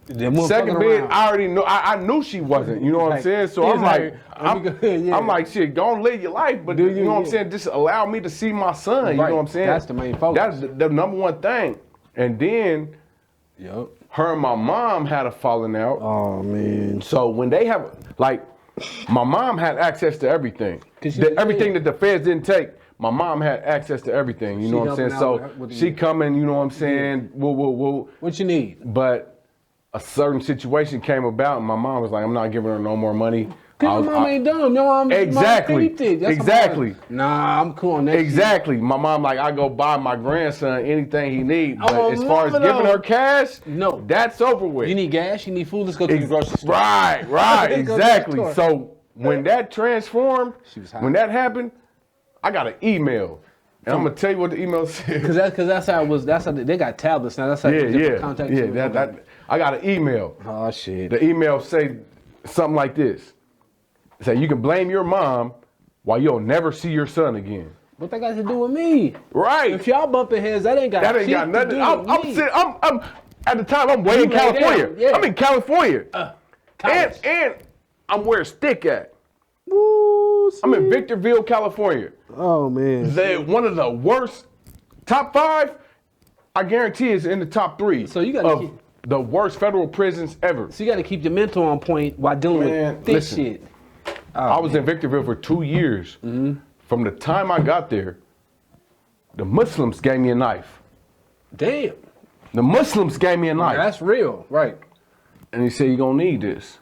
Second bed, I already know. I knew she wasn't. You know what I'm saying? So I'm like, I'm like, shit, don't live your life, but you know what I'm saying? Just allow me to see my son. You know what I'm saying? That's the main focus. That's the number one thing. And then Yep. her and my mom had a falling out. Oh man. So when they have, like, my mom had access to everything. Everything that the feds didn't take, my mom had access to everything. You know what I'm saying? So she coming, you know what I'm saying? Whoa. What you need? But a certain situation came about, and my mom was like, "I'm not giving her no more money." Cause your mom ain't dumb. Your mom Exactly. Exactly. Nah, I'm cool on that. Exactly. My mom like, I go buy my grandson anything he needs. But Oh, as far as mama, giving though. her cash, No. that's over with. You need gas. You need food. Let's go to the grocery store. Right, Let's go to the exactly. store. So when that transformed, She was hot. when that happened, I got an email. And I'm gonna tell you what the email said. Cause that's how it was. That's how they got tablets now. That's how you contact you. I got an email. Oh shit. The email say something like this. It say, you can blame your mom while you'll never see your son again. What that got to do with me? Right. If y'all bumping heads, that ain't got That ain't shit got nothing. to do I'm with me. sitting. I'm at the time. I'm way in lay down, California. yeah. I'm in California, College. and I'm where Stick at. Woo, I'm in Victorville, California. Oh man. One of the worst top 5. I guarantee is in the top 3. So you gotta of keep- the worst federal prisons ever. So you got to keep your mental on point while dealing Man, with this listen. shit. I was in Victorville for 2 years. From the time I got there, the Muslims gave me a knife. Damn. The Muslims gave me a knife. That's real, right? And he said, you're going to need this.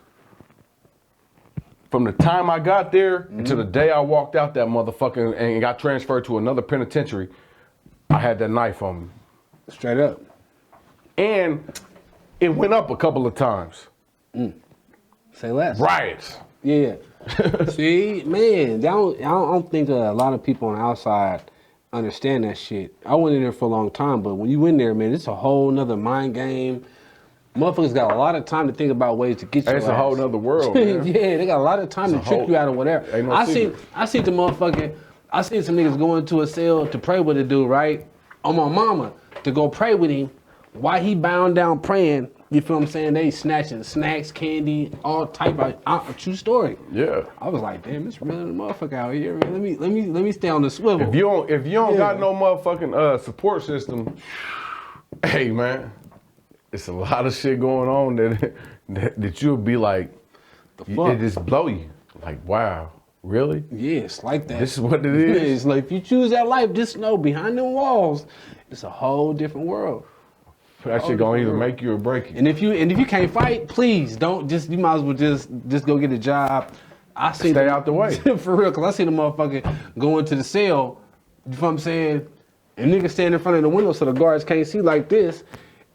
From the time I got there until the day I walked out that motherfucker and got transferred to another penitentiary, I had that knife on me. Straight up. And it went up a couple of times. Say less. Riots. Yeah. See, man, I don't think a lot of people on the outside understand that shit. I went in there for a long time, but when you in there, man, it's a whole nother mind game. Motherfuckers got a lot of time to think about ways to get you. It's a whole nother world, man. Yeah, they got a lot of time to trick you out of whatever. Ain't no I seen secret. the motherfucking, I seen some niggas go into a cell to pray with a dude, right? On my mama, to go pray with him. While he bound down praying, you feel what I'm saying? They snatching snacks, candy, all type of true story. Yeah. I was like, damn, it's real than a motherfucker out here. Man. Let me stay on the swivel. If you don't got no motherfucking support system, hey man, it's a lot of shit going on that you'll be like, fuck? it just blow you. Like, wow, really? Yeah, it's like that. This is what it is? Yeah, it's like if you choose that life, just know behind them walls, it's a whole different world. That shit gonna either make you or break you. And if you can't fight, please don't you might as well just go get a job. I see Stay out the way. For real, cause I see the motherfucker go into the cell, you know what I'm saying? And niggas stand in front of the window so the guards can't see like this,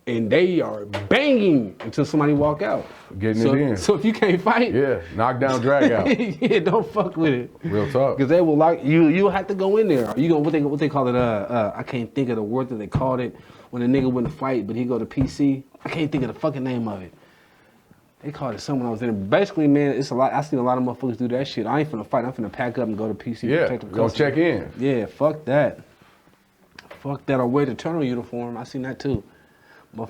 and they are banging until somebody walk out. Getting it in. So if you can't fight, Yeah, knock down, drag out. yeah, don't fuck with it. Real talk. Because they will lock you. You'll have to go in there. You gonna what they call it? I can't think of the word that they called it when a nigga wouldn't fight, but he go to PC. I can't think of the fucking name of it. They called it someone I was in. Basically, man, it's a lot. I seen a lot of motherfuckers do that shit. I ain't finna fight. I'm finna pack up and go to PC. Yeah, protective go custody. check in. Yeah, fuck that. Fuck that. Or wear the turtle uniform. I seen that too.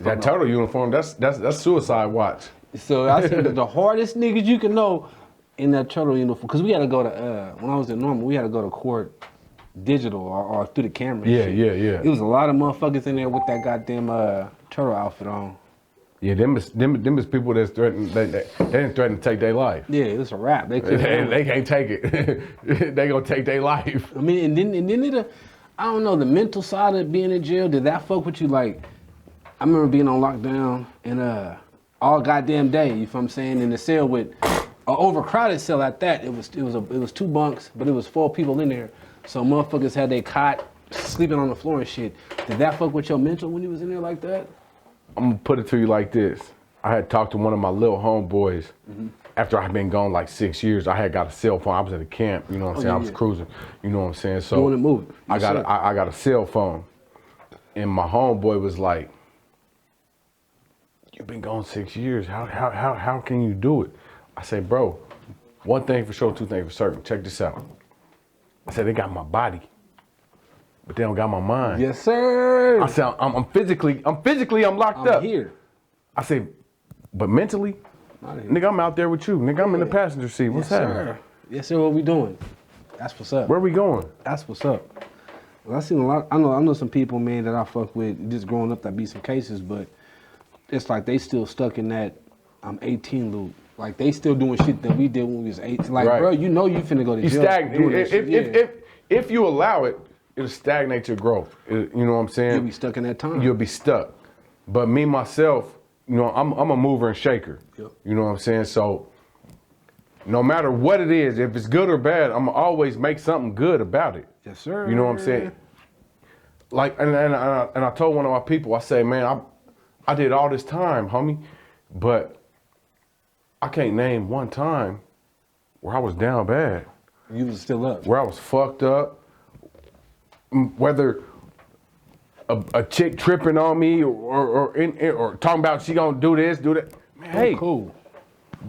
That turtle uniform, that's suicide watch. So I think the hardest niggas you can know in that turtle uniform, because we had to go to, when I was in Normal, we had to go to court digital or through the camera. and Yeah, shit. yeah. It was a lot of motherfuckers in there with that goddamn turtle outfit on. Yeah, them is people that's threatened. They didn't threaten to take their life. Yeah, it was a wrap. They They, couldn't. they can't take it. They gonna take their life. I mean, and then I don't know, the mental side of being in jail, did that fuck with you? Like, I remember being on lockdown and all goddamn day, you feel what I'm saying, in the cell with an overcrowded cell at that. It was 2 bunks, but it was 4 people in there. So motherfuckers had their cot sleeping on the floor and shit. Did that fuck with your mental when you was in there like that? I'm gonna put it to you like this. I had talked to one of my little homeboys after I'd been gone like 6 years. I had got a cell phone. I was at a camp, you know what I'm saying? I was cruising, you know what I'm saying? So Doing it moving. I got a cell phone. And my homeboy was like, "You've been gone 6 years. How can you do it?" I said, "Bro, one thing for sure, 2 things for certain. Check this out." I said, "They got my body, but they don't got my mind." Yes, sir. I said, I'm physically locked I'm up. here. I said, but mentally, Not here. nigga, I'm out there with you. Nigga, I'm in the passenger seat. What's Yes, happening? sir. Yes, sir. What we doing? That's what's up. Where we going? That's what's up. Well, I seen a lot. I know some people, man, that I fuck with just growing up that be some cases, but it's like they still stuck in that I'm 18 loop. Like they still doing shit that we did when we was 18. Like, Right. bro, you know you finna go to You jail. stagnate. doing that shit. Yeah. If you allow it, it'll stagnate your growth. You know what I'm saying? You'll be stuck in that time. You'll be stuck. But me, myself, you know, I'm a mover and shaker. Yep. You know what I'm saying? So no matter what it is, if it's good or bad, I'm gonna always make something good about it. Yes, sir. You know what I'm saying? Like, and I told one of my people, I say, man, I did all this time, homie, but I can't name one time where I was down bad, You was still up. where I was fucked up, whether a chick tripping on me or talking about she gonna do this, do that. Man, hey, Cool.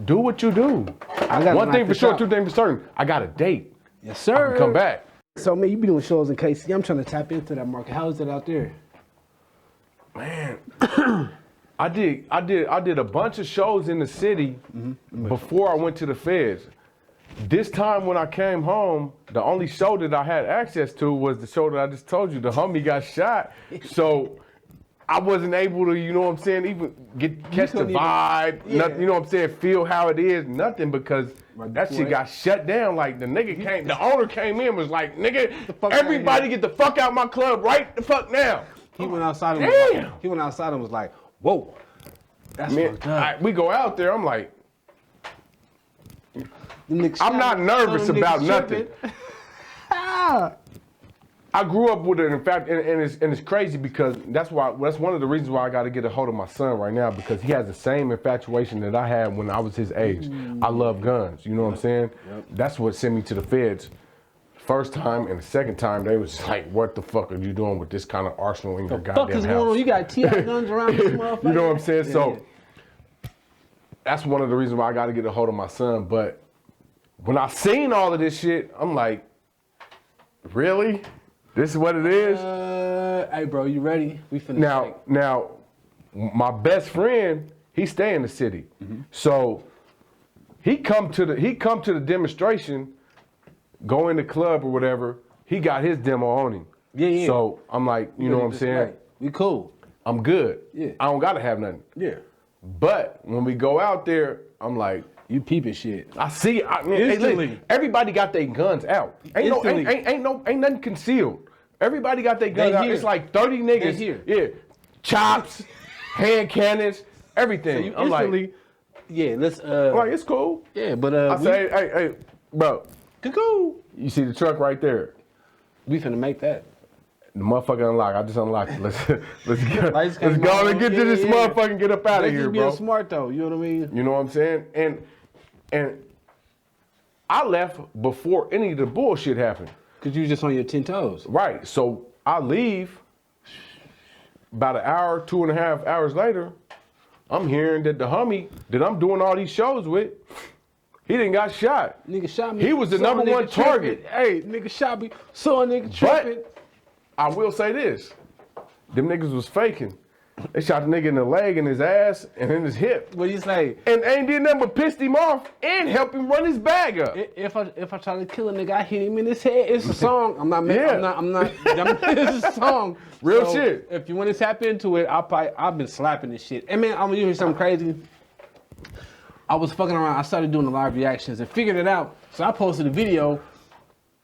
do what you do. I got One thing for sure, 2 things for certain. I got a date. Yes, I sir. can come back. So, man, you be doing shows in KC. I'm trying to tap into that market. How is it out there? Man, I did a bunch of shows in the city before I went to the feds. This time when I came home, the only show that I had access to was the show that I just told you. The homie got shot, so I wasn't able to, you know what I'm saying, even catch the couldn't even- vibe. Yeah. Nothing, you know what I'm saying, feel how it is. Nothing, because Right that before shit got shut down. Like the nigga came, the owner came in, was like, "Nigga, fuck outta everybody here." get the fuck out my club right the fuck now." He went outside and was Damn. like, he went outside and was like, whoa. That's Man, fucked up. we go out there, I'm like, Them niggas I'm shot not him. nervous Some of them about niggas nothing. tripping. Ah. I grew up with it. In fact, and it's crazy because that's one of the reasons why I got to get a hold of my son right now, because he has the same infatuation that I had when I was his age. I love guns. You know what I'm saying? Yep. That's what sent me to the feds. First time and the second time, they was like, "What the fuck are you doing with this kind of arsenal in your Fuck goddamn is house?" going on? You got TI guns around this motherfucker? You know what I'm saying? Yeah, So that's one of the reasons why I got to get a hold of my son. But when I seen all of this shit, I'm like, really? This is what it is? Hey, bro, you ready? We finna Now, my best friend, he stay in the city. Mm-hmm. So he come to the demonstration, go in the club or whatever, he got his demo on him. Yeah. So I'm like, you know what I'm saying? Right. We cool. I'm good. Yeah. I don't gotta have nothing. Yeah. But when we go out there, I'm like, You peeping shit. I see. Hey, Instantly. listen, everybody got their guns out. Instantly. Ain't nothing concealed. Everybody got their guns They out. here. It's like 30 niggas. They here. Yeah, chops, hand cannons, everything. You I'm like, instantly, yeah, let's it's cool. yeah, but I say, hey, bro, cool. you see the truck right there? We finna make that. The motherfucker unlocked. I just unlocked it. Let's Lights let's came go on. and get to this Yeah. motherfucker and get up out of That's here, just being bro. smart though. You know what I mean? You know what I'm saying? And I left before any of the bullshit happened. Cause you was just on your 10 toes. Right. So I leave. About an hour, 2.5 hours later, I'm hearing that the homie that I'm doing all these shows with, he didn't got shot. Nigga shot me. He was the Saw a number nigga one target. tripping. Hey, nigga shot me. Saw a nigga tripping. But I will say this: them niggas was faking. They shot the nigga in the leg, in his ass, and in his hip. What do you say? And ain't did nothing but pissed him off and helped him run his bag up. If I try to kill a nigga, I hit him in his head. It's a song. I'm not. Yeah. I'm not. It's a song. Real So, shit. If you want to tap into it, I've been slapping this shit. And man, I'm gonna hear something crazy. I was fucking around. I started doing the live reactions and figured it out. So I posted a video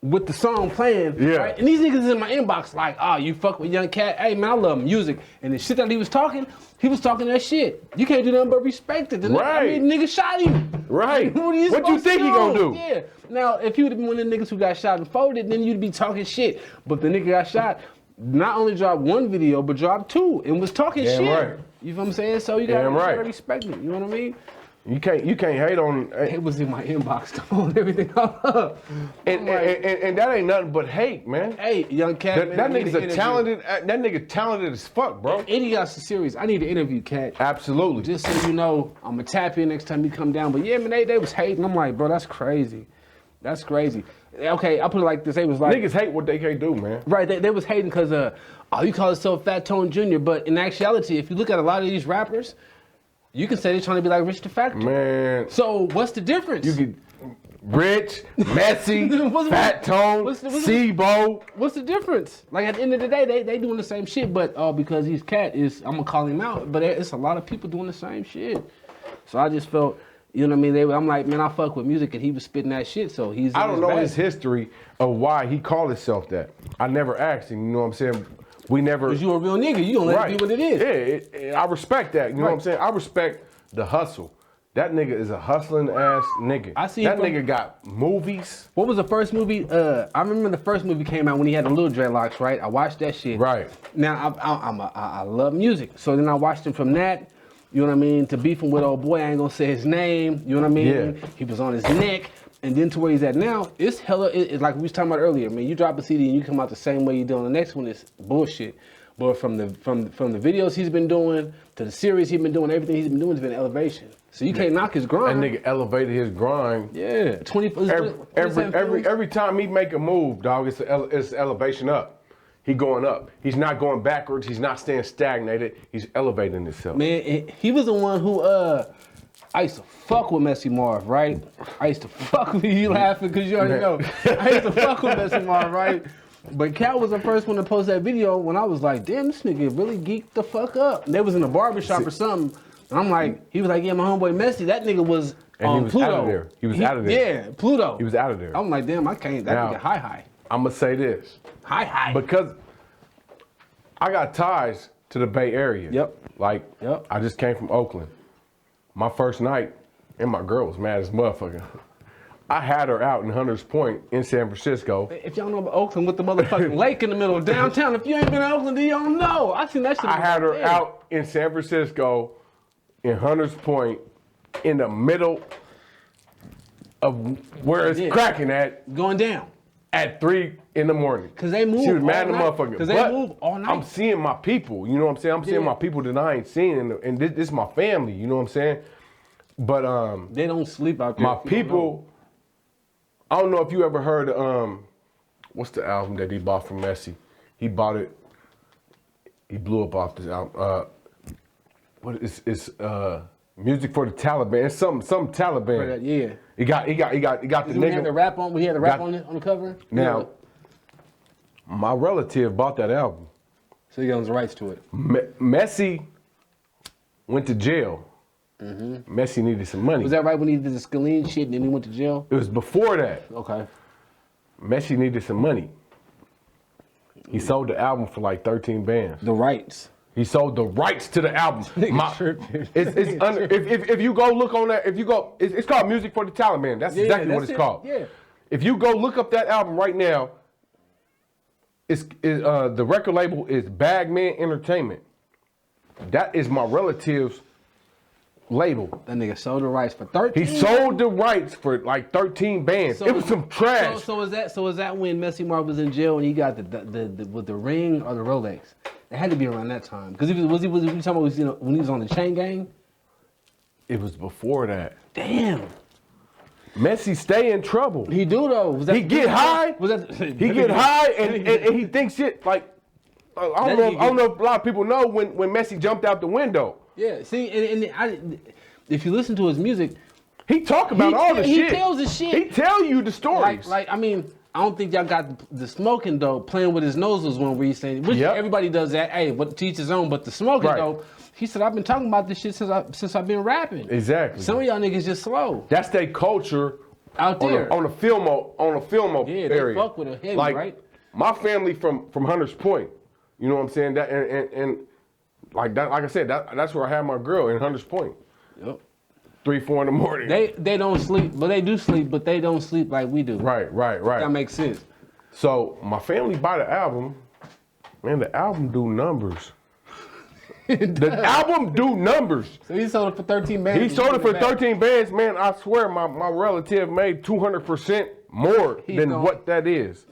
with the song playing. Yeah. Right? And these niggas is in my inbox like, oh, you fuck with Young Cat. Hey man, I love music. And the shit that he was talking that shit. You can't do nothing but respect it. Right. I mean, nigga shot him. Right. What you What you think he gonna do? Yeah. Now, if you would have been one of the niggas who got shot and folded, then you'd be talking shit. But the nigga got shot, not only dropped one video, but dropped two and was talking Damn shit. right. You know what I'm saying? So you gotta, Damn right. respect me. You know what I mean? You can't hate on. It was in my inbox though, and everything. And that ain't nothing but hate, man. Hey, Young Cat. That nigga's a talented. That nigga talented as fuck, bro. Idiots are serious. I need to interview Cat. Absolutely. Just so you know, I'm gonna tap in next time you come down. But yeah, man, they was hating. I'm like, bro, that's crazy. That's crazy. Okay, I put it like this. They was like, Niggas hate what they can't do, man. right, they was hating because, oh, you call yourself Fat Tone Jr., but in actuality, if you look at a lot of these rappers, you can say they're trying to be like Rich the Factor. Man, So what's the difference? you get Rich, Messy, Fat Tone, what's the- Sebo. What's the difference? Like at the end of the day, they doing the same shit, but because he's Cat, I'm gonna call him out. But it's a lot of people doing the same shit. So I just felt, you know what I mean? I'm like, man, I fuck with music, and he was spitting that shit. So he's. I don't know bag. his history of why he called himself that. I never asked him. You know what I'm saying? We never. Cause you a real nigga, you gonna let it be what it is. Yeah, I respect that. You know what I'm saying? I respect the hustle. That nigga is a hustling ass nigga. I see that him nigga got movies. What was the first movie? I remember the first movie came out when he had the little dreadlocks, right? I watched that shit. Right. Now I love music, so then I watched him from that. You know what I mean? To beefing with old boy, I ain't gonna say his name. You know what I mean? Yeah. He was on his neck, and then to where he's at now, it's hella. It's like we was talking about earlier. Man, you drop a CD and you come out the same way you do on the next one. It's bullshit. But from the videos he's been doing to the series he's been doing, everything he's been doing has been elevation. So you can't knock his That grind. nigga elevated his grind. Yeah, 20. Every time he make a move, dog, it's elevation up. He going up. He's not going backwards. He's not staying stagnated. He's elevating himself. Man, he was the one who I used to fuck with Messy Marv, right? I used to fuck with you laughing because you already know. I used to fuck with Messy Marv, right? But Cal was the first one to post that video when I was like, damn, this nigga really geeked the fuck up. And they was in a barbershop or something. And I'm like, he was like, yeah, my homeboy Messy, that nigga was And he was Pluto. out of there. He was out of there. Yeah, Pluto. He was out of there. I'm like, damn, I can't. That Now- nigga high. I'm gonna say this High. because I got ties to the Bay Area. Yep. Like, Yep. I just came from Oakland. My first night, and my girl was mad as motherfucker. I had her out in Hunters Point in San Francisco. If y'all know about Oakland with the motherfucking lake in the middle of downtown, if you ain't been to Oakland, then you don't know. I seen that shit. I had her Yeah. out in San Francisco in Hunters Point in the middle of where it's Yeah. cracking at Going down. 3 in the morning. 'Cause they move She was mad all at the night. motherfucker. 'Cause they But move all night. I'm seeing my people. You know what I'm saying? I'm seeing Yeah. my people that I ain't seen, and this is my family. You know what I'm saying? But They don't sleep out there. my if you don't know. people. I don't know if you ever heard what's the album that he bought from Messi? He bought it. He blew up off this album. What is it's music for the Taliban? It's some Taliban. For that, yeah. He got the He had the nigga. rap on. We had the rap Got- on the cover. Now, my relative bought that album. so he owns the rights to it. Messi went to jail. Messi needed some money. Was that right when he did the Scalene shit and then he went to jail? It was before that. Okay. Messi needed some money. He sold the album for like 13 bands. The rights. He sold the rights to the album. tripping. It's under, if you go look on that, if you go, it's called Music for the Talent Man. That's exactly what it's called. Yeah. If you go look up that album right now, the record label is Bagman Entertainment. That is my relative's label. That nigga sold the rights for 13. He sold the rights for like 13 bands. It was some trash. So is that when Messy Mark was in jail and he got the with the ring or the Rolex? It had to be around that time. Because was he talking about when he was on the Chain Gang? It was before that. Damn. Messi stay in trouble. He do though. Was that He get high. Was that He get high and he thinks shit like I don't know if a lot of people know when Messi jumped out the window. Yeah. See, if you listen to his music, he talk about all the shit. He tells the shit. He tell you the stories. Like I mean, I don't think y'all got the smoking dope playing with his nose was one where he's saying, which everybody does that. Hey, but to each his own. But the smoking dope, he said, I've been talking about this shit since I've been rapping. Exactly. Some of y'all niggas just slow. That's their culture out there on the filmo area. They fuck with it heavy, like, right? My family from Hunters Point. You know what I'm saying? That and like that, like I said, that's where I had my girl in Hunters Point. Yep. 3, 4 in the morning. They don't sleep, but they do sleep, but they don't sleep like we do. Right. That makes sense. So my family buy the album. Man, the album do numbers. The album do numbers. So he sold it for 13 bands. He sold it for 13 bands. Man, I swear my relative made 200% more than what that is.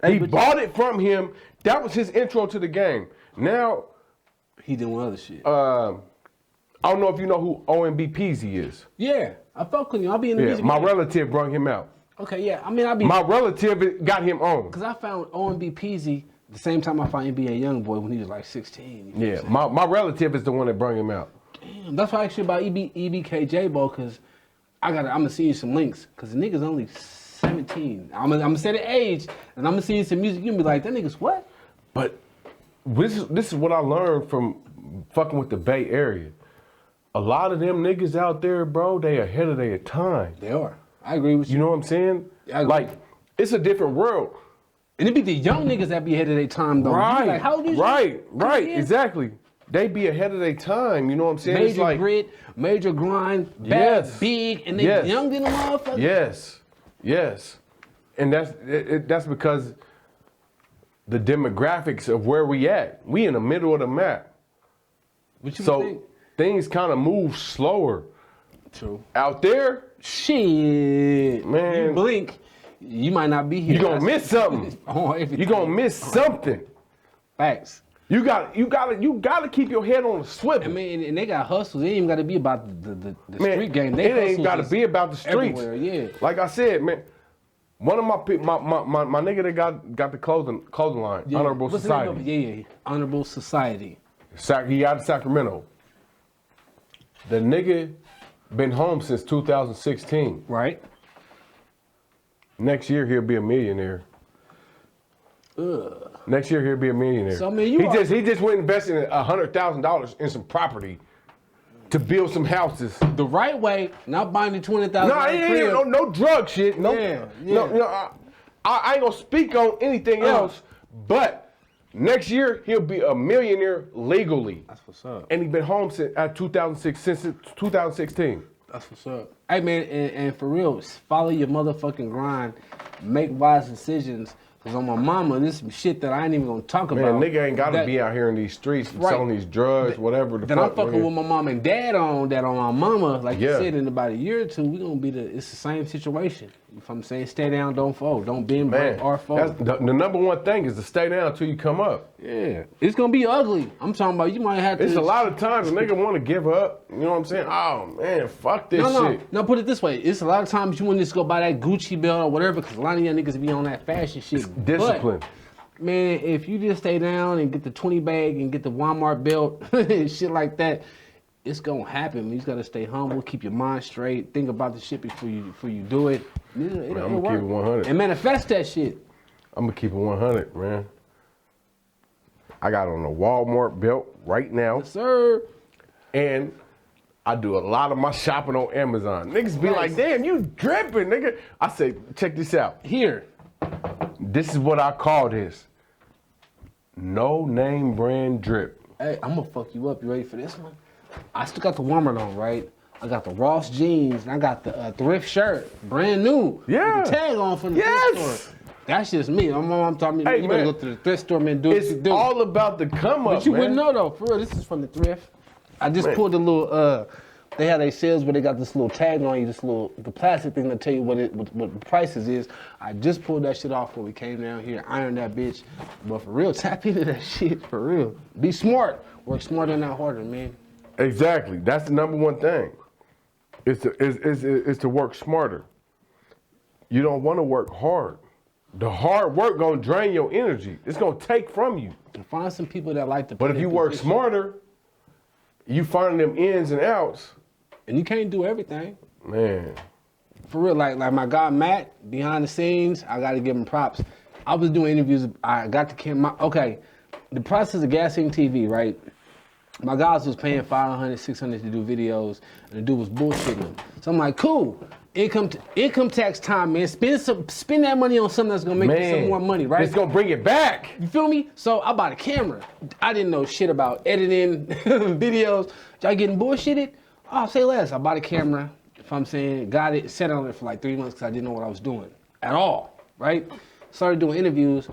He bought it from him. That was his intro to the game. Now he doing other shit. I don't know if you know who OMB Peasy is. Yeah, I fuck with him. I'll be in the music. My relative brought him out. Okay, yeah. I mean, my relative got him on. Because I found OMB Peasy the same time I found NBA Youngboy when he was like 16. Yeah, my relative is the one that brought him out. Damn, that's why I actually about EBKJ Bo, because I'm gonna send you some links, because the nigga's only 17. I'm gonna say the age, and I'm gonna send you some music. You gonna be like, that nigga's what? But this is what I learned from fucking with the Bay Area. A lot of them niggas out there, bro, they ahead of their time. They are. I agree with you. You know what I'm saying? Like, it's a different world. And it be the young niggas that be ahead of their time, though. Right, like, how old is right, exactly. They be ahead of their time, you know what I'm saying? Major grit, major grind, bad, big, and they young than a motherfucker. Yes. And that's because the demographics of where we at. We in the middle of the map. What you so think? Things kind of move slower. True. Out there, shit, man. You blink, you might not be here. You gonna miss something. You gonna miss something. Facts. You gotta keep your head on the swivel. I mean, and they got hustles. It ain't even gotta be about the street game. It ain't gotta be about the streets. Yeah. Like I said, man. One of my nigga that got the clothing line, Honorable Society. Yeah, Honorable Society. He out of Sacramento. The nigga been home since 2016. Right. Next year he'll be a millionaire. Ugh. Next year he'll be a millionaire. So I mean, he just went investing $100,000 in some property to build some houses. The right way, not buying the $20,000. No drug shit. No. I ain't gonna speak on anything else, but next year he'll be a millionaire legally. That's what's up. And he been home since 2016. That's what's up. Hey man, and for real, follow your motherfucking grind. Make wise decisions. Cause on my mama, this is some shit that I ain't even gonna talk about. Man, nigga ain't gotta be out here in these streets selling these drugs, whatever the fuck. That I'm fucking with my mom and dad on that on my mama. Like you said, in about a year or two, we gonna be it's the same situation. If I'm saying stay down, don't fold. Don't bend, break, or fold. The number one thing is to stay down until you come up. Yeah. It's gonna be ugly. I'm talking about you might have to. It's a lot of times a nigga wanna give up. You know what I'm saying? Oh man, fuck this shit. No, put it this way. It's a lot of times you want to just go buy that Gucci belt or whatever, because a lot of y'all niggas be on that fashion shit. It's discipline. But, man, if you just stay down and get the 20 bag and get the Walmart belt and shit like that, it's gonna happen. You just gotta stay humble, keep your mind straight, think about the shit before you do it. I'm gonna keep it 100 and manifest that shit. I'm gonna keep it 100, man. I got on a Walmart belt right now. Yes, sir. And I do a lot of my shopping on Amazon. Niggas be like, damn, you dripping, nigga. I say, check this out. Here. This is what I call this. No name brand drip. Hey, I'm gonna fuck you up. You ready for this one? I still got the warmer on, right? I got the Ross jeans and I got the thrift shirt, brand new. Yeah. With the tag on from the Yes. thrift store. That's just me. My mom taught me, Hey, you better man. go to the thrift store, man. Do what It's you do. all about the come up, But you man. wouldn't know though, for real. This is from the thrift. I just Man. pulled a little. They had their sales where they got this little tag on you, the plastic thing to tell you what the prices is. I just pulled that shit off when we came down here, ironed that bitch. But for real, tap into that shit for real. Be smart. Work smarter, not harder, man. Exactly. That's the number one thing. Is to work smarter. You don't want to work hard. The hard work gonna drain your energy. It's gonna take from you. And find some people that like to. But if you work smarter, you find them ins and outs. and you can't do everything. Man. For real, like my guy Matt, behind the scenes, I gotta give him props. I was doing interviews, I got the camera, okay, the process of gassing TV, right? My guys was paying $500, $600 to do videos, and the dude was bullshitting them. So I'm like, cool, income tax time, man. Spend that money on something that's gonna make you some more money, right? It's gonna bring it back. You feel me? So I bought a camera. I didn't know shit about editing videos. Y'all getting bullshitted? Oh, say less. I bought a camera. If I'm saying, got it, sat on it for like 3 months because I didn't know what I was doing at all, right? Started doing interviews.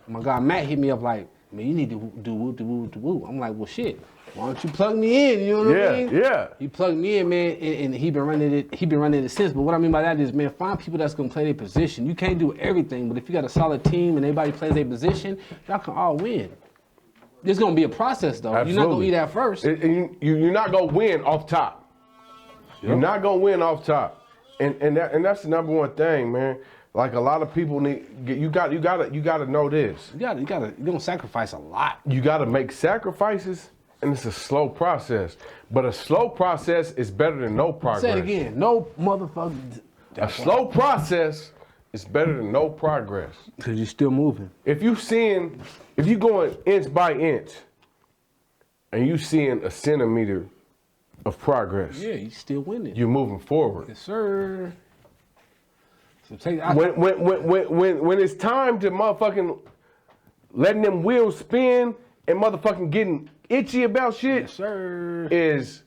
My guy Matt hit me up like, man, you need to do woo. I'm like, well, shit. Why don't you plug me in? You know what I mean? Yeah. He plugged me in, man, and he been running it. He been running it since. But what I mean by that is, man, find people that's gonna play their position. You can't do everything, but if you got a solid team and everybody plays their position, y'all can all win. There's gonna be a process though. Absolutely. You're not gonna eat that first. You're not gonna win off top. You're not gonna win off top, and that's the number one thing, man. Like a lot of people need, you gotta know this. You're gonna sacrifice a lot. You gotta make sacrifices, and it's a slow process. But a slow process is better than no progress. Say it again. No motherfucker. A slow process is better than no progress. Cause you're still moving. If you going inch by inch, and you seeing a centimeter of progress, Yeah, you still winning. you're moving forward. Yes, sir. So take When it's time to motherfucking letting them wheels spin and motherfucking getting itchy about shit, yes, sir. is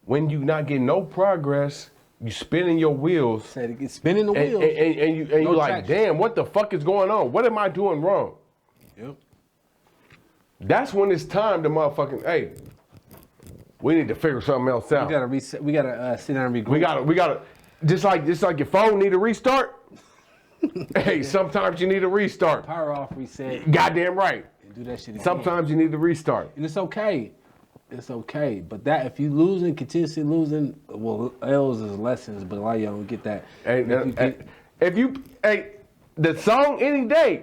when you not getting no progress, you spinning your wheels, Say it again. Spinning the and, wheel. and you No like, traction. damn, what the fuck is going on? What am I doing wrong? Yep. That's when it's time to motherfucking, hey, we need to figure something else out. We gotta reset. We gotta sit down and regroup. We gotta, just like your phone need a restart. Hey, sometimes you need a restart. Power off, reset, Goddamn right. and do that shit again. Sometimes you need to restart. And it's okay. It's okay. But that if you losing, continuously losing, well, L's is lessons, but a lot of y'all don't get that. If you the song Any Day,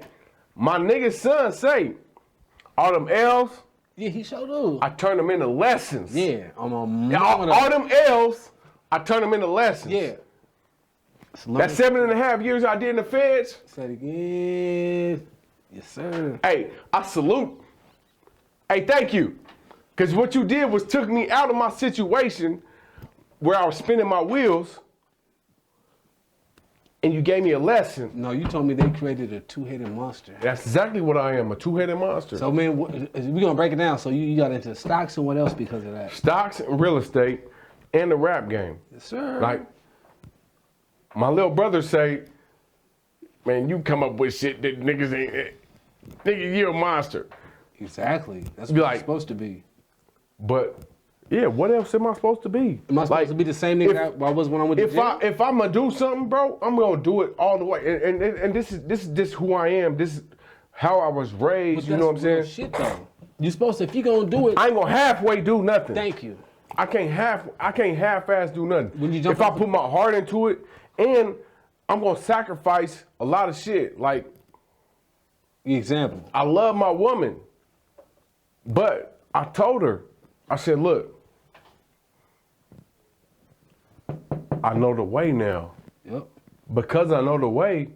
my nigga son say, all them L's, yeah, he sure do. I turn them into lessons. Yeah, I'm a All them L's, I turn them into lessons. Yeah. That 7.5 years I did in the feds, Say it again. Yes, sir. hey, I salute. Hey, thank you. Because what you did was took me out of my situation where I was spinning my wheels, and you gave me a lesson. No, you told me they created a two-headed monster. That's exactly what I am, a two-headed monster. So, man, we're gonna break it down. So you got into stocks and what else because of that? Stocks and real estate and the rap game. Yes, sir. Like, my little brother say, man, you come up with shit that niggas ain't, nigga, you a monster. Exactly. That's Be what like- it's supposed to be. But, yeah, what else am I supposed to be? Am I supposed to be the same nigga I was when I went to jail? If I'm gonna do something, bro, I'm gonna do it all the way. And this is who I am. This is how I was raised. But You know what I'm that's real saying? Shit though. You supposed to, if you gonna do it. I ain't gonna halfway do nothing. Thank you. I can't half-ass do nothing. When you jump if I off put my heart into it, and I'm gonna sacrifice a lot of shit. Like, Example. I love my woman, but I told her, I said, look, I know the way now. Yep. Because I know the way,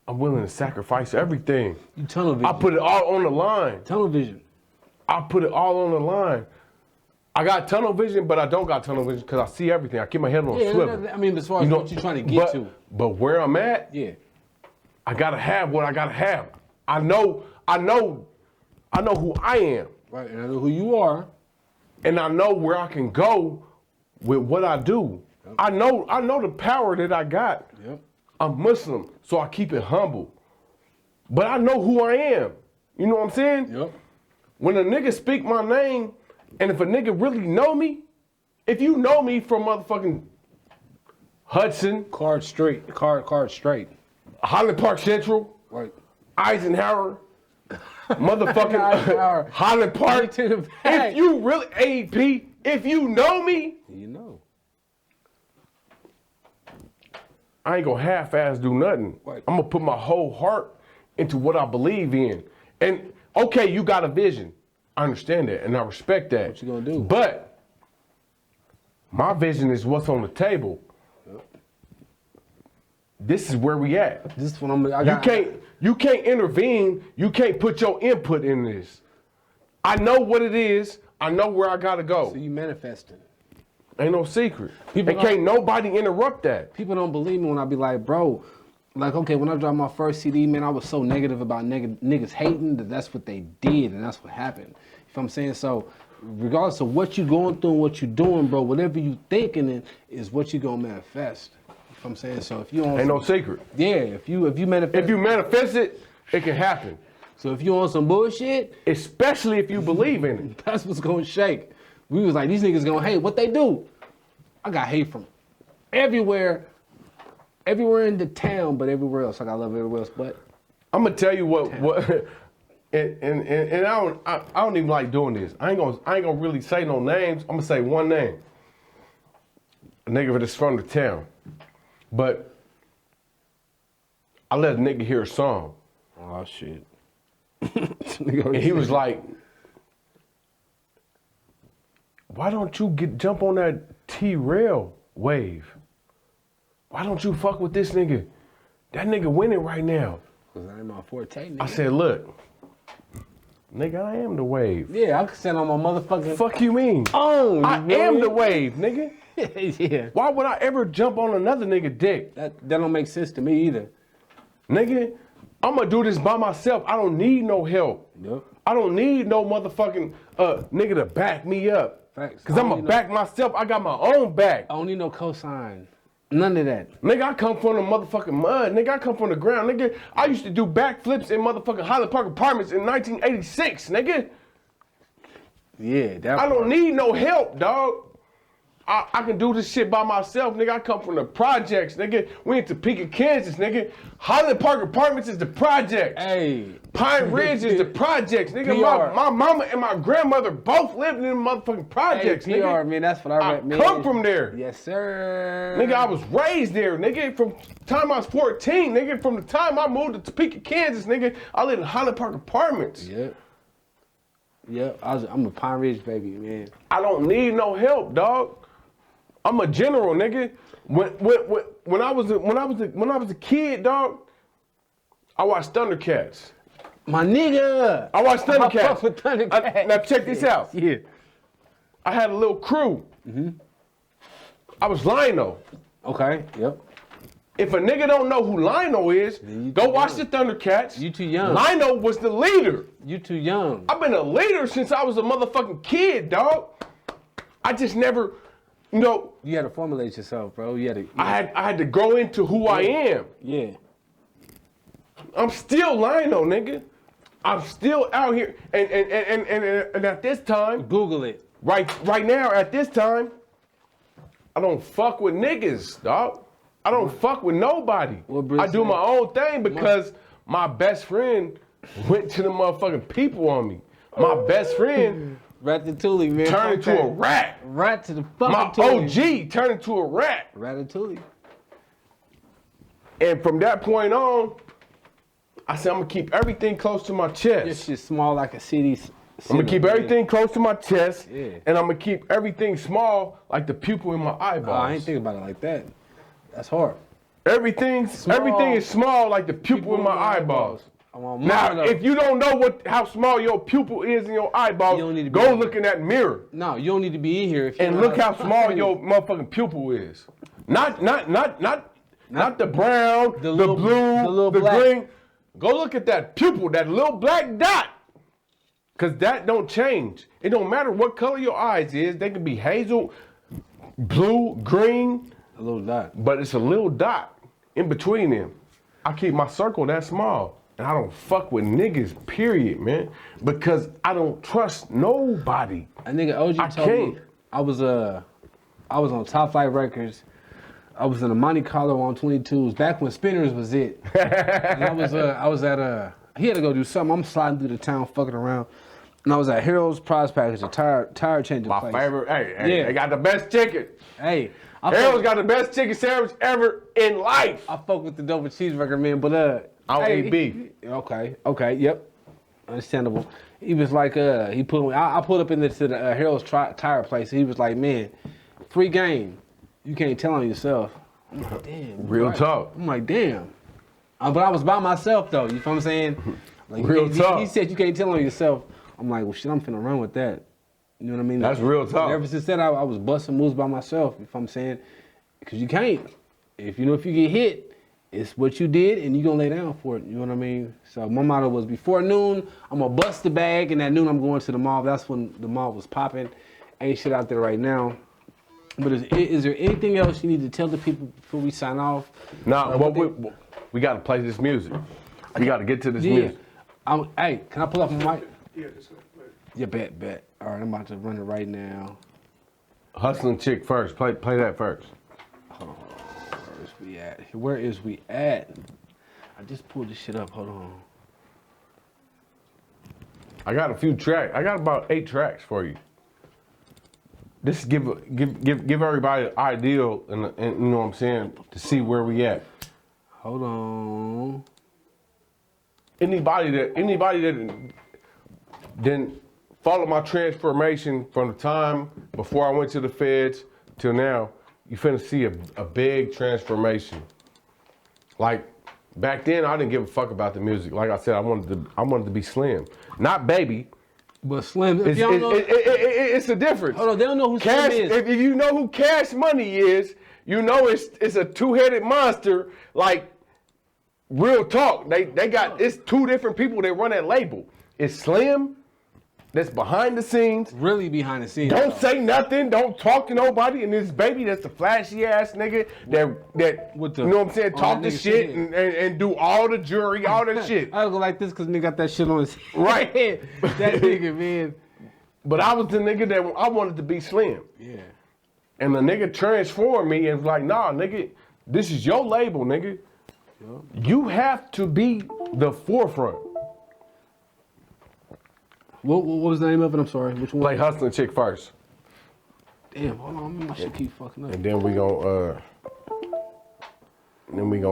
I'm willing to sacrifice everything. You tunnel vision. I put it all on the line. Tunnel vision. I put it all on the line. I got tunnel vision, but I don't got tunnel vision because I see everything. I keep my head on a Yeah, swivel. I mean, as far as what you're trying to get to. But where I'm at, Yeah. I gotta have what I gotta have. I know who I am. Right, and I know who you are. and I know where I can go with what I do. Yep. I know the power that I got. Yep. I'm Muslim, so I keep it humble. But I know who I am. You know what I'm saying? Yep. When a nigga speak my name, and if a nigga really know me, if you know me from motherfucking Hudson, Card straight. Card straight. Highland Park Central, Right. Eisenhower, motherfucking Eisenhower. Highland Park. Right to the back. If you really, AP, if you know me, You know. I ain't gonna half-ass do nothing. Right. I'm gonna put my whole heart into what I believe in. And okay, you got a vision. I understand that and I respect that. What you gonna do? But my vision is what's on the table. Yep. This is where we at. This is what You can't intervene. You can't put your input in this. I know what it is. I know where I gotta go. So you manifesting. Ain't no secret. People And can't nobody interrupt that. People don't believe me when I be like, bro, like, okay, when I dropped my first CD, man, I was so negative about niggas hating that's what they did and that's what happened. You know what I'm saying? So regardless of what you going through and what you doing, bro, whatever you thinking is what you gonna manifest. You know what I'm saying? So if you on Ain't no secret. yeah, if you manifest, If you manifest it, it can happen. so if you on some bullshit, Especially if you believe in it. that's what's gonna shake. We was like, these niggas gonna hate. What they do? I got hate from everywhere in the town, but everywhere else. I got love everywhere else, but I'm gonna tell you what and I don't even like doing this. I ain't gonna really say no names. I'm gonna say one name. A nigga that's from the town. But I let a nigga hear a song. oh shit. And he was like, why don't you jump on that T-Rail wave? Why don't you fuck with this nigga? That nigga winning right now. Cause that ain't my forte, nigga. I said, look, nigga, I am the wave. Yeah, I can stand on my motherfucking Fuck you mean? own. I am the wave, nigga. Yeah. Why would I ever jump on another nigga dick? That don't make sense to me either. Nigga, I'm gonna do this by myself. I don't need no help. Yep. I don't need no motherfucking nigga to back me up. Facts. Cause I'm gonna back myself. I got my own back. I don't need no cosign. None of that. Nigga, I come from the motherfucking mud. Nigga, I come from the ground. Nigga, I used to do backflips in motherfucking Highland Park Apartments in 1986, nigga. Yeah, that I don't need no help, dog. I can do this shit by myself, nigga. I come from the projects, nigga. We in Topeka, Kansas, nigga. Highland Park Apartments is the projects. Hey. Pine Ridge is the projects, nigga. PR. My mama and my grandmother both lived in the motherfucking projects, Hey, PR, nigga. man, that's what I I read, man. come from there. Yes, sir. Nigga, I was raised there, nigga. From the time I was 14, nigga. From the time I moved to Topeka, Kansas, nigga, I lived in Highland Park Apartments. Yep. Yep. I'm a Pine Ridge baby, man. I don't need no help, dog. I'm a general, nigga. When I was a kid, dog, I watched Thundercats. My nigga. I watched Thundercats. I fuck with Thundercats. Now check this out. Yeah. I had a little crew. I was Lino. Okay. Yep. If a nigga don't know who Lino is, you go too watch young. the Thundercats. You too young. Lino was the leader. You too young. I've been a leader since I was a motherfucking kid, dog. I just never, you know, You had to formulate yourself, bro. You had to. I had to grow into who I am. Yeah. I'm still Lino, nigga. I'm still out here, and at this time, Google it. right now, at this time, I don't fuck with niggas, dog. I don't fuck with nobody. What Britt I do said. my own thing because my best friend went to the motherfucking people on me. My best friend Ratatouille, man. turned into a Okay. rat. Rat to the My fucking toolie. OG turned into a rat. Ratatouille. And from that point on, I said, I'm gonna keep everything close to my chest. This shit small like a city. I'm gonna keep everything close to my chest, Yeah. and I'm gonna keep everything small like the pupil in my eyeballs. I ain't thinking about it like that. That's hard. Everything is small like the pupil in my eyeballs. I'm on Now, mine, though. if you don't know how small your pupil is in your eyeballs, You don't need to be go in look in that mirror No, you don't need to be in here. If you and know look how to- small your motherfucking pupil is. Not the brown, the little- blue, the little the black. green. Go look at that pupil, that little black dot. Cause that don't change. It don't matter what color your eyes is. They can be hazel, blue, green, A little dot. but it's a little dot in between them. I keep my circle that small. And I don't fuck with niggas, period, man. Because I don't trust nobody. A nigga OG I told me can't. I was on Top Flight Records. I was in a Monte Carlo on 22s back when Spinners was it. And I was at he had to go do something. I'm sliding through the town fucking around. And I was at Heroes Prize Package, a tire changing My place. favorite, hey, Yeah. they got the best chicken. Hey, I Harold's fuck, got the best chicken sandwich ever in life. I fuck with the double cheeseburger, man, but I don't eat beef. Okay, yep. Understandable. He was like, he put me, I pulled up into the Harold's tire place. He was like, man, free game. You can't tell on yourself. I'm like, damn. Real right. talk. I'm like, damn. But I was by myself though. You feel what I'm saying? Like, Real talk. He said you can't tell on yourself. I'm like, well, shit, I'm finna run with that. You know what I mean? That's real talk. And ever since then, I was busting moves by myself. You feel what I'm saying? Because you can't. If you get hit, it's what you did, and you gonna lay down for it. You know what I mean? So my motto was before noon, I'm gonna bust the bag, and at noon I'm going to the mall. That's when the mall was popping. Ain't shit out there right now. But is there anything else you need to tell the people before we sign off? Nah, we got to play this music. We got to get to this music. Hey, can I pull up my mic? Yeah, just wait. Yeah, bet. All right, I'm about to run it right now. Hustling Chick first. Play that first. Hold on. Where is we at? I just pulled this shit up. Hold on. I got a few tracks. I got about 8 tracks for you. This give everybody an ideal and you know what I'm saying, to see where we at. Hold on. Anybody that didn't follow my transformation from the time before I went to the feds till now, you finna see a big transformation. Like back then, I didn't give a fuck about the music. Like I said, I wanted to be Slim, not Baby. But Slim, if It's, y'all know, it's a difference. hold on, they don't know who Cash, Slim is. if you know who Cash Money is, you know it's a two-headed monster. Like real talk, they got it's 2 different people that run that label. It's Slim, that's behind the scenes. Really behind the scenes. Don't though. say nothing. Don't talk to nobody. And this Baby, that's a flashy ass nigga that With the- you know what I'm saying, all talk that the nigga shit shit. and do all the jury, all that shit. I don't go like this because nigga got that shit on his Right. head. That nigga, man. But I was the nigga that I wanted to be Slim. Yeah. And the nigga transformed me and was like, nah, nigga, this is your label, nigga. You have to be the forefront. What was the name of it? I'm sorry. Which one? Play Hustling Chick first. Damn, hold on. My shit keep fucking up. And then we gonna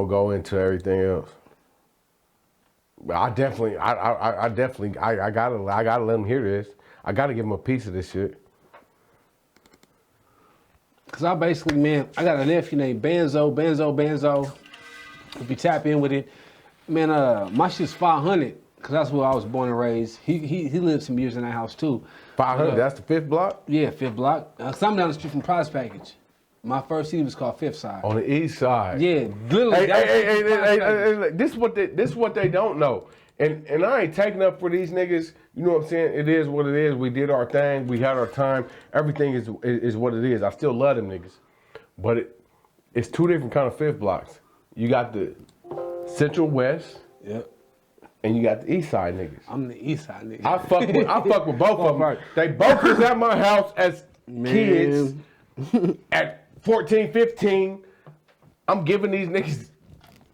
go into everything else. But I gotta let them hear this. I gotta give them a piece of this shit. Cause I basically, man, I got a nephew named Benzo. If you tap in with it, man, my shit's 500. Cause that's where I was born and raised. He lived some years in that house too. 500, that's the 5th block? Yeah, 5th block. Cause I'm down the street from Prize Package. My first CD was called Fifth Side. On the east side. Yeah, literally. Hey, this is what they don't know. And I ain't taking up for these niggas. You know what I'm saying? It is what it is. We did our thing. We had our time. Everything is what it is. I still love them niggas. But it's 2 different kind of 5th blocks. You got the Central West. Yep. And you got the East Side niggas. I'm the East Side nigga. I fuck with both of them. Right. They both was at my house as Man. kids at 14, 15. I'm giving these niggas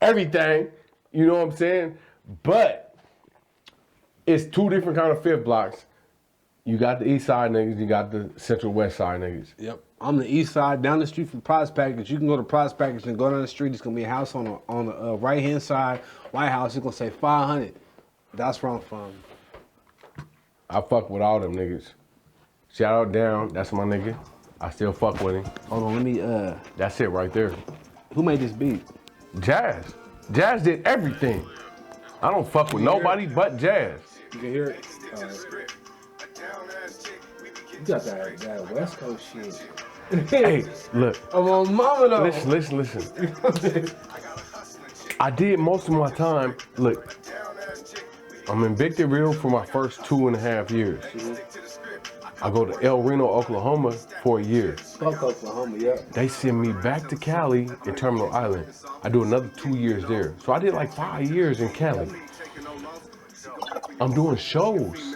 everything. You know what I'm saying? But it's 2 different kind of 5th blocks. You got the East Side niggas, you got the Central West Side niggas. Yep. I'm the East Side, down the street from Prize Package. You can go to Prize Package and go down the street. It's gonna be a house on the right hand side, White House. It's gonna say 500. That's where I'm from. I fuck with all them niggas. Shout out Down, that's my nigga. I still fuck with him. Hold on, let me. That's it right there. Who made this beat? Jazz. Jazz did everything. I don't fuck with nobody but Jazz. You can hear it. You got that West Coast shit. Hey, look. I'm on mama though. Listen. I did most of my time. Look, I'm in Victorville for my first 2.5 years. I go to El Reno, Oklahoma for a year. Fuck Oklahoma, yeah. They send me back to Cali in Terminal Island. I do another 2 years there. So I did like 5 years in Cali. I'm doing shows.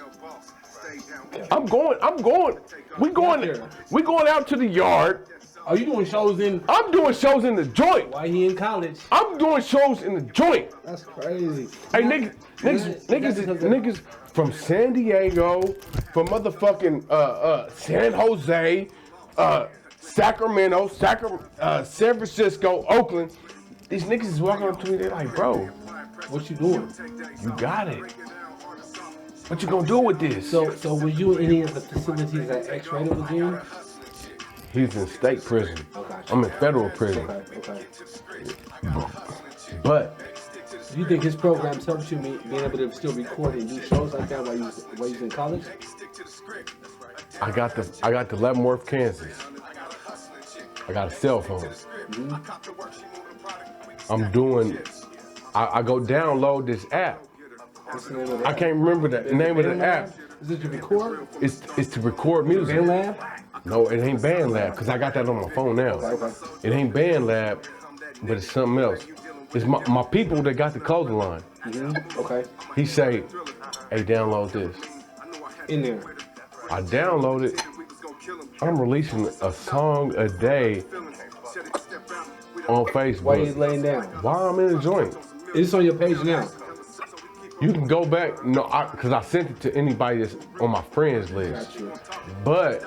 We going out to the yard. Are you doing shows in? I'm doing shows in the joint. Why he in college? I'm doing shows in the joint. That's crazy. Hey, niggas from San Diego, from motherfucking San Jose, Sacramento, San Francisco, Oakland. These niggas is walking up to me. They're like, bro, What you doing? you got it. What you gonna do with this? So were you in any of the facilities that X-Rated was in? He's in state prison. Okay. I'm in federal prison. Okay. But Do you think his programs helped you being able to still record and do shows like that while you was in college? I got the Leavenworth, Kansas. I got a cell phone. I'm doing. I go download this app. What's the name of the I app? can't remember the name of the app. Is it to record? It's to record music. BandLab? No, it ain't BandLab because I got that on my phone now. Okay. It ain't BandLab, but it's something else. It's my people that got the clothing line. Okay. He say, "Hey, download this." In there. I download it. I'm releasing a song a day on Facebook. While you laying down? While I'm in the joint. It's on your page now. You can go back, because I sent it to anybody that's on my friends list. Got you. But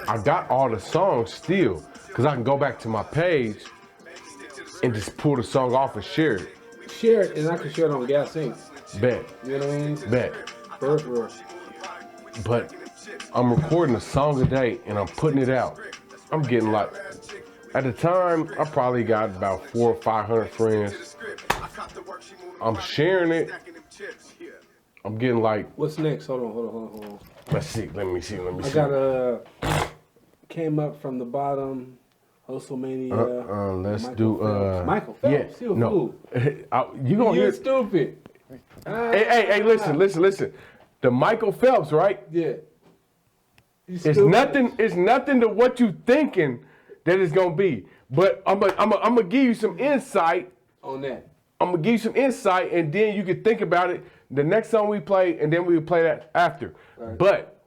I got all the songs still, because I can go back to my page and just pull the song off and share it. Share it, and I can share it on Gas Inc. Bet, You know what I mean? bet. For real. But I'm recording a song a day and I'm putting it out. I'm getting like, at the time, I probably got about 400 or 500 friends. I'm sharing it. I'm getting like, What's next? Hold on. let's see, let me see. I got came up from the bottom. Hostlemania. Let's Michael do, Phelps. Michael Phelps. yeah, You a no. fool. You gonna You're hear, stupid. hey, listen. The Michael Phelps, right? Yeah. It's nothing to what you thinking that it's gonna be. But I'm gonna give you some insight. On that. I'm gonna give you some insight, and then you can think about it. The next song we play, and then we will play that after. Right. But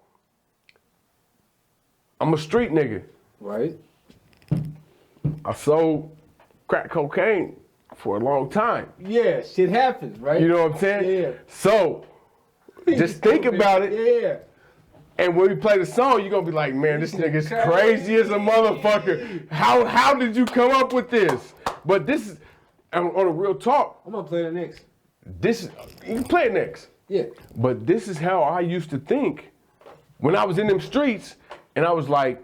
I'm a street nigga. Right. I sold crack cocaine for a long time. Yeah, shit happens, right? You know what I'm saying? Yeah. So just think about it. Yeah. And when we play the song, you're gonna be like, man, this nigga's crazy as a motherfucker. How did you come up with this? But this is on a real talk. I'm gonna play it next. You can play it next. Yeah. But this is how I used to think when I was in them streets, and I was like,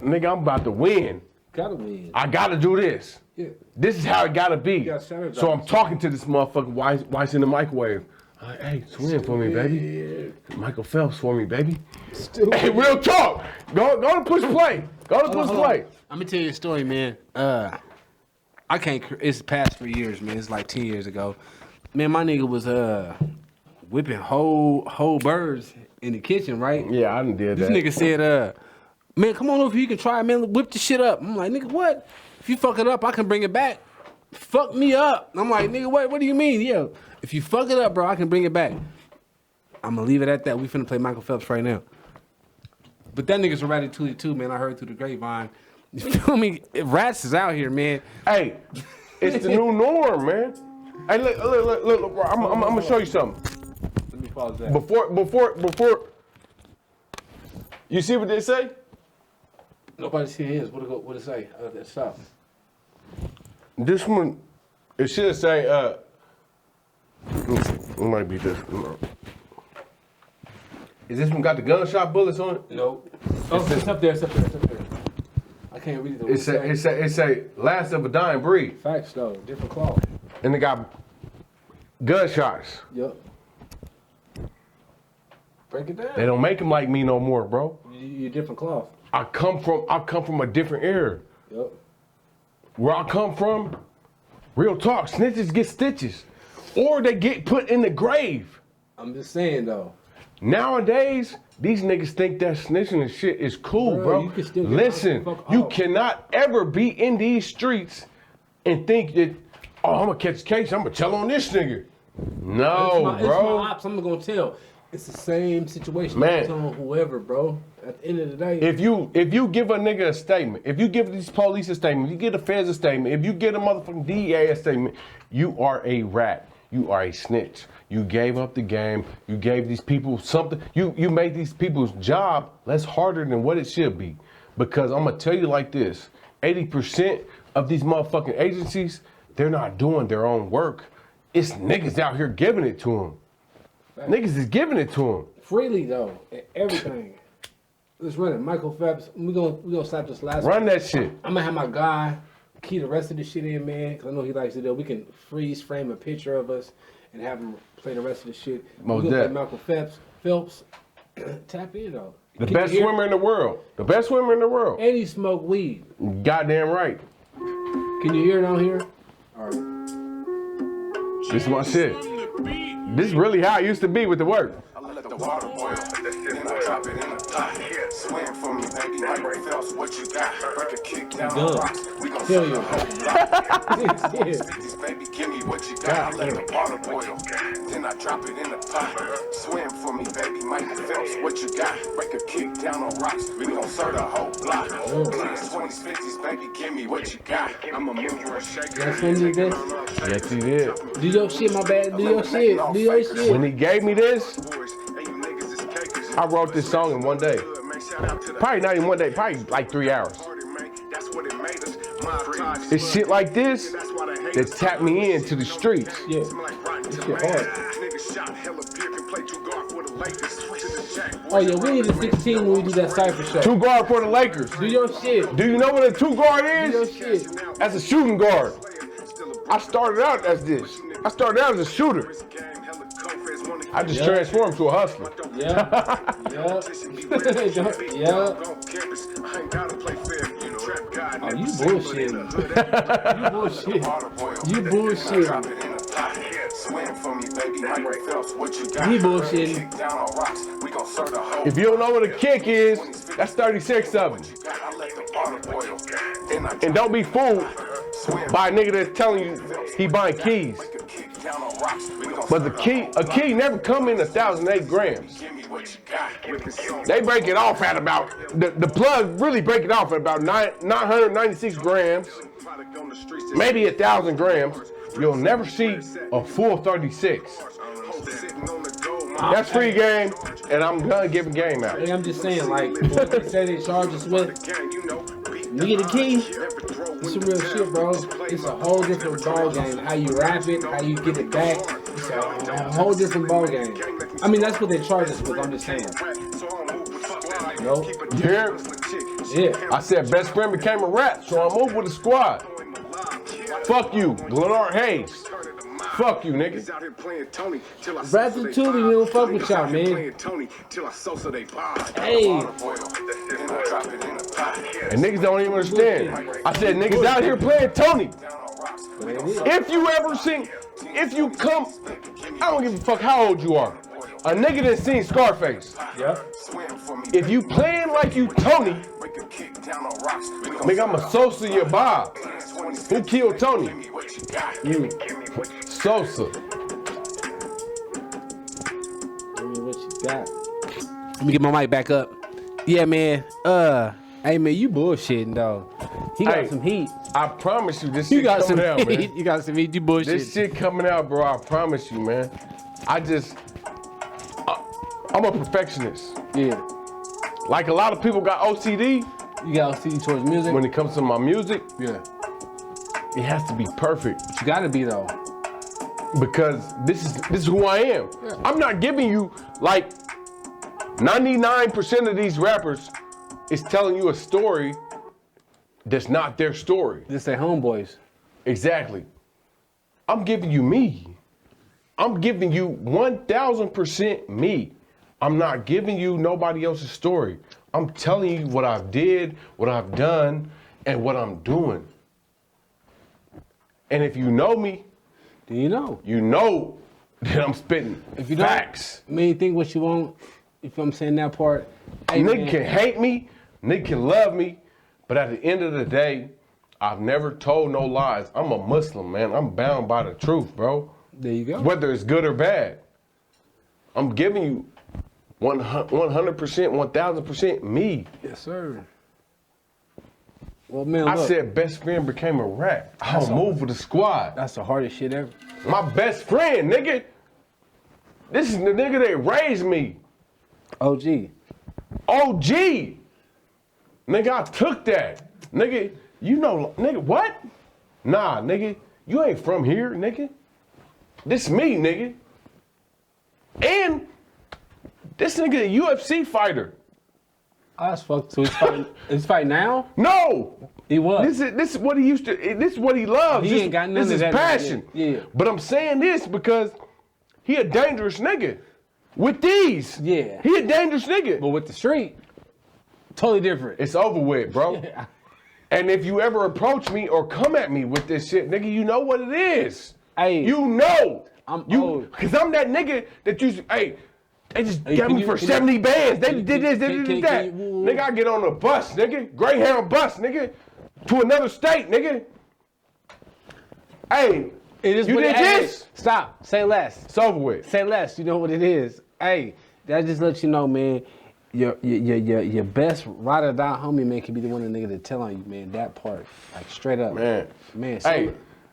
nigga, I'm about to win. Gotta win. I gotta do this. Yeah. This is how it gotta be. gotta strategize. So I'm talking to this motherfucker while it's in the microwave. Hey, swim for me, baby. Michael Phelps for me, baby. Stupid. Hey, real talk. Go to push play. Go to push play. I'm gonna tell you a story, man. I can't. It's past 3 years, man. It's like 10 years ago. Man, my nigga was whipping whole birds in the kitchen, right? Yeah, I done did This that. nigga said, man, come on over here. You can try it, man. Whip the shit up. I'm like, nigga, what? If you fuck it up, I can bring it back. Fuck me up. I'm like, nigga, what do you mean? Yeah. If you fuck it up, bro, I can bring it back. I'm gonna leave it at that. We finna play Michael Phelps right now. But that nigga's a Ratatouille too, man. I heard through the grapevine. You feel me? Rats is out here, man. Hey, it's the new norm, man. Hey, look, bro. I'm gonna show you something. Let me pause that. Before. You see what they say? Nobody see his. What it say? Stop. This one, it should say, it might be this. No. Is this one got the gunshot bullets on it? Nope. Oh, it's up there. I can't read it. Though. It say last of a dying breed. Facts though. Different cloth. And they got gunshots. Yep. Break it down. They don't make them like me no more, bro. You're different cloth. I come from a different era. Yep. Where I come from, real talk, snitches get stitches. or they get put in the grave. I'm just saying though. Nowadays, these niggas think that snitching and shit is cool, bro. You can still get Listen, the fuck you off. cannot ever be in these streets and think that, oh, I'm gonna catch a case, I'm gonna tell on this nigga. No, It's bro. my ops. I'm gonna tell. It's the same situation. Man. I'm telling whoever, bro. At the end of the day, If you give a nigga a statement, if you give these police a statement, you give the feds a statement, if you get a motherfucking DEA a statement, you are a rat. You are a snitch. You gave up the game. You gave these people something. You made these people's job less harder than what it should be. Because I'm gonna tell you like this: 80% of these motherfucking agencies, they're not doing their own work. It's niggas out here giving it to them. Niggas is giving it to them. freely though, and everything. Let's run it. Michael Phelps. We gonna stop this last. Run one. that shit. I'm gonna have my guy key the rest of the shit in, man, because I know he likes to do. We can freeze frame a picture of us and have him play the rest of the shit. Most we gonna def. play Michael Phelps. Tap in though. The Can best you hear? swimmer in the world. The best swimmer in the world. And he smoke weed. Goddamn right. Can you hear it on here? All right. This is my shit. This is really how it used to be with the work. I let the water boil, then I drop it in the pot. Swim for me, baby. Michael Phelps, what you got? Break a kick down Done. the rocks. We gon' Hell serve yeah. the whole block. Yeah. This baby, give me what you got. I let the water boil, then I drop it in the pot. Swim for me, baby. Michael Phelps, what you got? Break a kick down on rocks. We gon' serve the whole block. 10s, 20s, 50s, baby, give me what you got. I'ma move you and shake it. That's when you did. Yes, he did. Do your shit, my bad. Do your shit. Do your shit. When he gave me this, I wrote this song in one day. Probably not even one day, probably like 3 hours. It's shit like this that tapped me into the streets. Yeah. This shit hard. Oh yeah, we need a 16 when we do that cypher show. Two guard for the Lakers. Do your shit. Do you know what a two guard Do your is? shit. As a shooting guard. I started out as this. I started out as a shooter. I just transformed to a hustler. Yeah. Yeah. Yeah. Oh, you bullshit. You bullshit. You bullshit. Swim for me, baby. Michael Phelps, what you got? You bullshitting. Kick down on rocks. We gon' serve the whole If you don't know what a kick is, that's 36 of them. I let the water boil. Then I And don't be fooled by a nigga that's telling you he buying keys. kick down on rocks. We gon' But a key never come in 1,008 grams. give me what you got. They break it off at about, the plug really break it off at about 996 grams, maybe 1,000 grams. You'll never see a full 36. That's free game, and I'm done giving game out. Hey, I'm just saying, like, what they say they charge us with, nigga the key, it's some real shit, bro. It's a whole different ball game. How you wrap it, how you get it back, it's a whole different ball game. I mean, that's what they charge us with, I'm just saying. Nope. You hear? Yeah. I said best friend became a rat, so I moved with the squad. Fuck you, Glenard Hayes. Fuck you, nigga. Ratatouille, we don't fuck with y'all, man. Hey. And niggas don't even understand. I said niggas out here playing Tony. If you ever seen, if you come, I don't give a fuck how old you are. A nigga that seen Scarface. Yep. If you playing like you Tony, nigga, I'm a Sosa your Bob. Who killed Tony? You. Sosa. I mean, what you got? Let me get my mic back up. Yeah, man. Hey, man, you bullshitting, though. He got Hey, some heat. I promise you, this You shit got some coming out, heat. man. You got some heat. You bullshit. This shit coming out, bro. I promise you, man. I'm a perfectionist. Yeah. Like a lot of people got OCD You got OCD towards music. when it comes to my music. Yeah. It has to be perfect You gotta be, though. because this is who I am. I'm not giving you like 99% of these rappers is telling you a story that's not their story. Just say homeboys. Exactly. I'm giving you me. I'm giving you 1,000% me. I'm not giving you nobody else's story. I'm telling you what I've did, what I've done, and what I'm doing. And if you know me, Do you know? You know that I'm spitting If you facts. don't, man, think what you want. You feel what I'm saying? That part. Hey, Nigga man. can hate me, nigga can love me, but at the end of the day, I've never told no lies. I'm a Muslim, man. I'm bound by the truth, bro. There you go. Whether it's good or bad. I'm giving you 100%, 1,000% me. Yes, sir. Well, man, I look, said best friend became a rat. I'll That's move with the squad. that's the hardest shit ever. My best friend, nigga. This is the nigga that raised me. OG. OG. Nigga, I took that. Nigga, you know, nigga, what? Nah, nigga, you ain't from here, nigga. This me, nigga. And this nigga a UFC fighter. Oh, that's fucked. So he's fighting now? No. He was. This is what he used to, this is what he loves. He this, ain't got none this of is that. passion. Yeah. But I'm saying this because he a dangerous nigga. With these. Yeah. He a dangerous nigga. But with the street, totally different. It's over with, bro. And if you ever approach me or come at me with this shit, nigga, you know what it is. Hey. You know. I'm you, old. Cause I'm that nigga that used to, hey, they just Hey, got can me you- for can 70 you- bands. They can- did this, they can- did can- that. can you- Nigga, I get on a bus, nigga. Greyhound bus, nigga. To another state, nigga. Hey, It is you what did it is. this? Stop. Say less. It's over with. Say less. You know what it is. Hey, that just lets you know, man. Your best ride or die homie, man, can be the one the nigga that tell on you, man. That part, like straight up, Man. Man, Hey,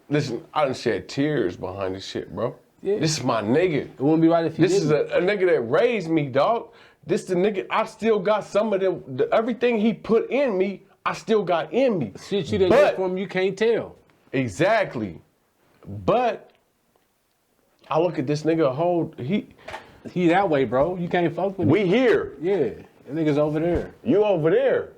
listen, I done shed tears behind this shit, bro. Yeah. This is my nigga. it wouldn't be right if you This is didn't. a nigga that raised me, dog. This the nigga, I still got some of everything he put in me, I still got in me. Shit you didn't But- get from you can't tell. Exactly. But I look at this nigga He that way, bro. You can't fuck with him. we here, Yeah, that nigga's over there. you over there.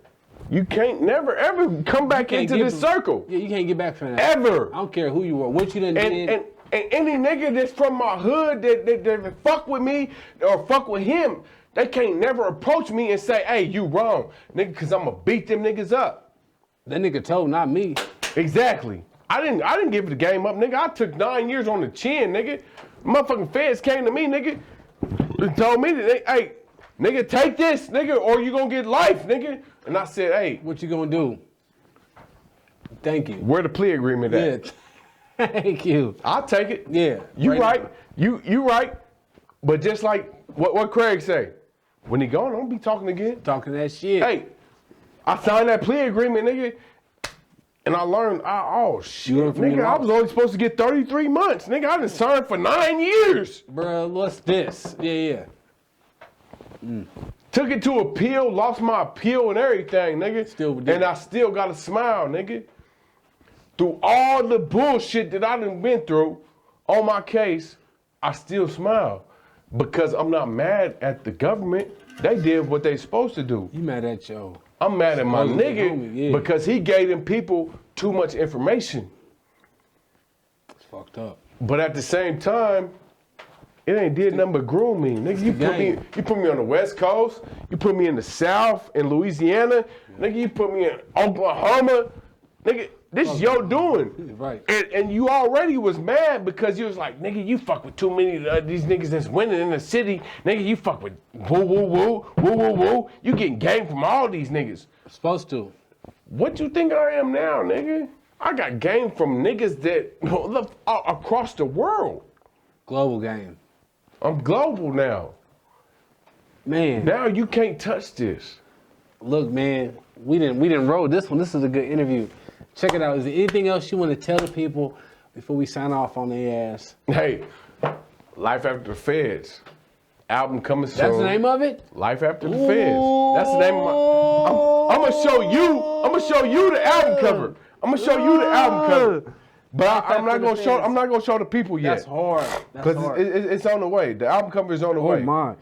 You can't never ever come back Can't into get this from- circle. Yeah, you can't get back from that. Ever. I don't care who you are, what you done did. And any nigga that's from my hood that fuck with me or fuck with him, they can't never approach me and say, hey, you wrong, nigga, cause I'ma beat them niggas up. That nigga told, not me. Exactly. I didn't give the game up, nigga. I took 9 years on the chin, nigga. Motherfucking feds came to me, nigga, and told me that, hey, nigga, take this, nigga, or you gonna get life, nigga. And I said, hey, What you gonna do? Thank you. where the plea agreement at? Yeah. Thank you. I'll take it. Yeah. You right. now. You right. But just like what Craig say, when he gone, don't be talking again. Talking that shit. Hey, I signed that plea agreement, nigga, and I learned, oh shit, learned from nigga, your I loss. was only supposed to get 33 months, nigga. I done signed for 9 years. Bruh, what's this? Yeah. Took it to appeal, lost my appeal and everything, nigga. Still did. And I still got a smile, nigga. Through all the bullshit that I done been through on my case, I still smile. Because I'm not mad at the government. They did what they supposed to do. You mad at yo. I'm mad at my Supposedly nigga homie, yeah. because he gave them people too much information. It's fucked up. But at the same time, it ain't did nothing but groom me. Nigga, you put me on the West Coast, you put me in the South, in Louisiana, nigga, you put me in Oklahoma. Nigga, this is your doing. Right. And you already was mad because you was like, nigga, you fuck with too many of these niggas that's winning in the city. Nigga, you fuck with woo, woo, woo, woo, woo, woo. You getting game from all these niggas. Supposed to. What you think I am now, nigga? I got game from niggas that look across the world. Global game. I'm global now. Man, Now you can't touch this. look, man, we didn't roll this one. This is a good interview. Check it out. Is there anything else you want to tell the people before we sign off on their ass? Hey, Life After the Feds. Album coming soon. That's the name of it? Life After the Feds. That's the name of my. I'm gonna show you the album cover. I'm gonna show you the album cover. But I'm not gonna show. I'm not gonna show the people yet. That's hard. That's Because hard. it's on the way. The album cover is on the Oh way. my.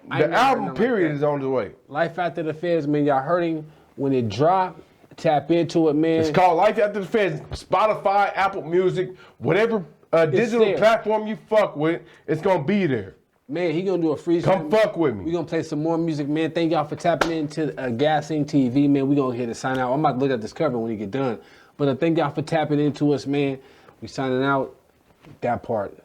I The ain't never heard album nothing period like is on the way. that. Life After the Feds, man. Y'all hurting when it drop. Tap into it, man. It's called Life After the Feds. Spotify, Apple Music, whatever digital there. platform you fuck with, it's gonna be there. Man, he gonna do a free Come fuck with me. We gonna play some more music, man. Thank y'all for tapping into Gassing TV, man. We gonna hit a sign out. I'm about to look at this cover when we get done. But thank y'all for tapping into us, man. We signing out. That part.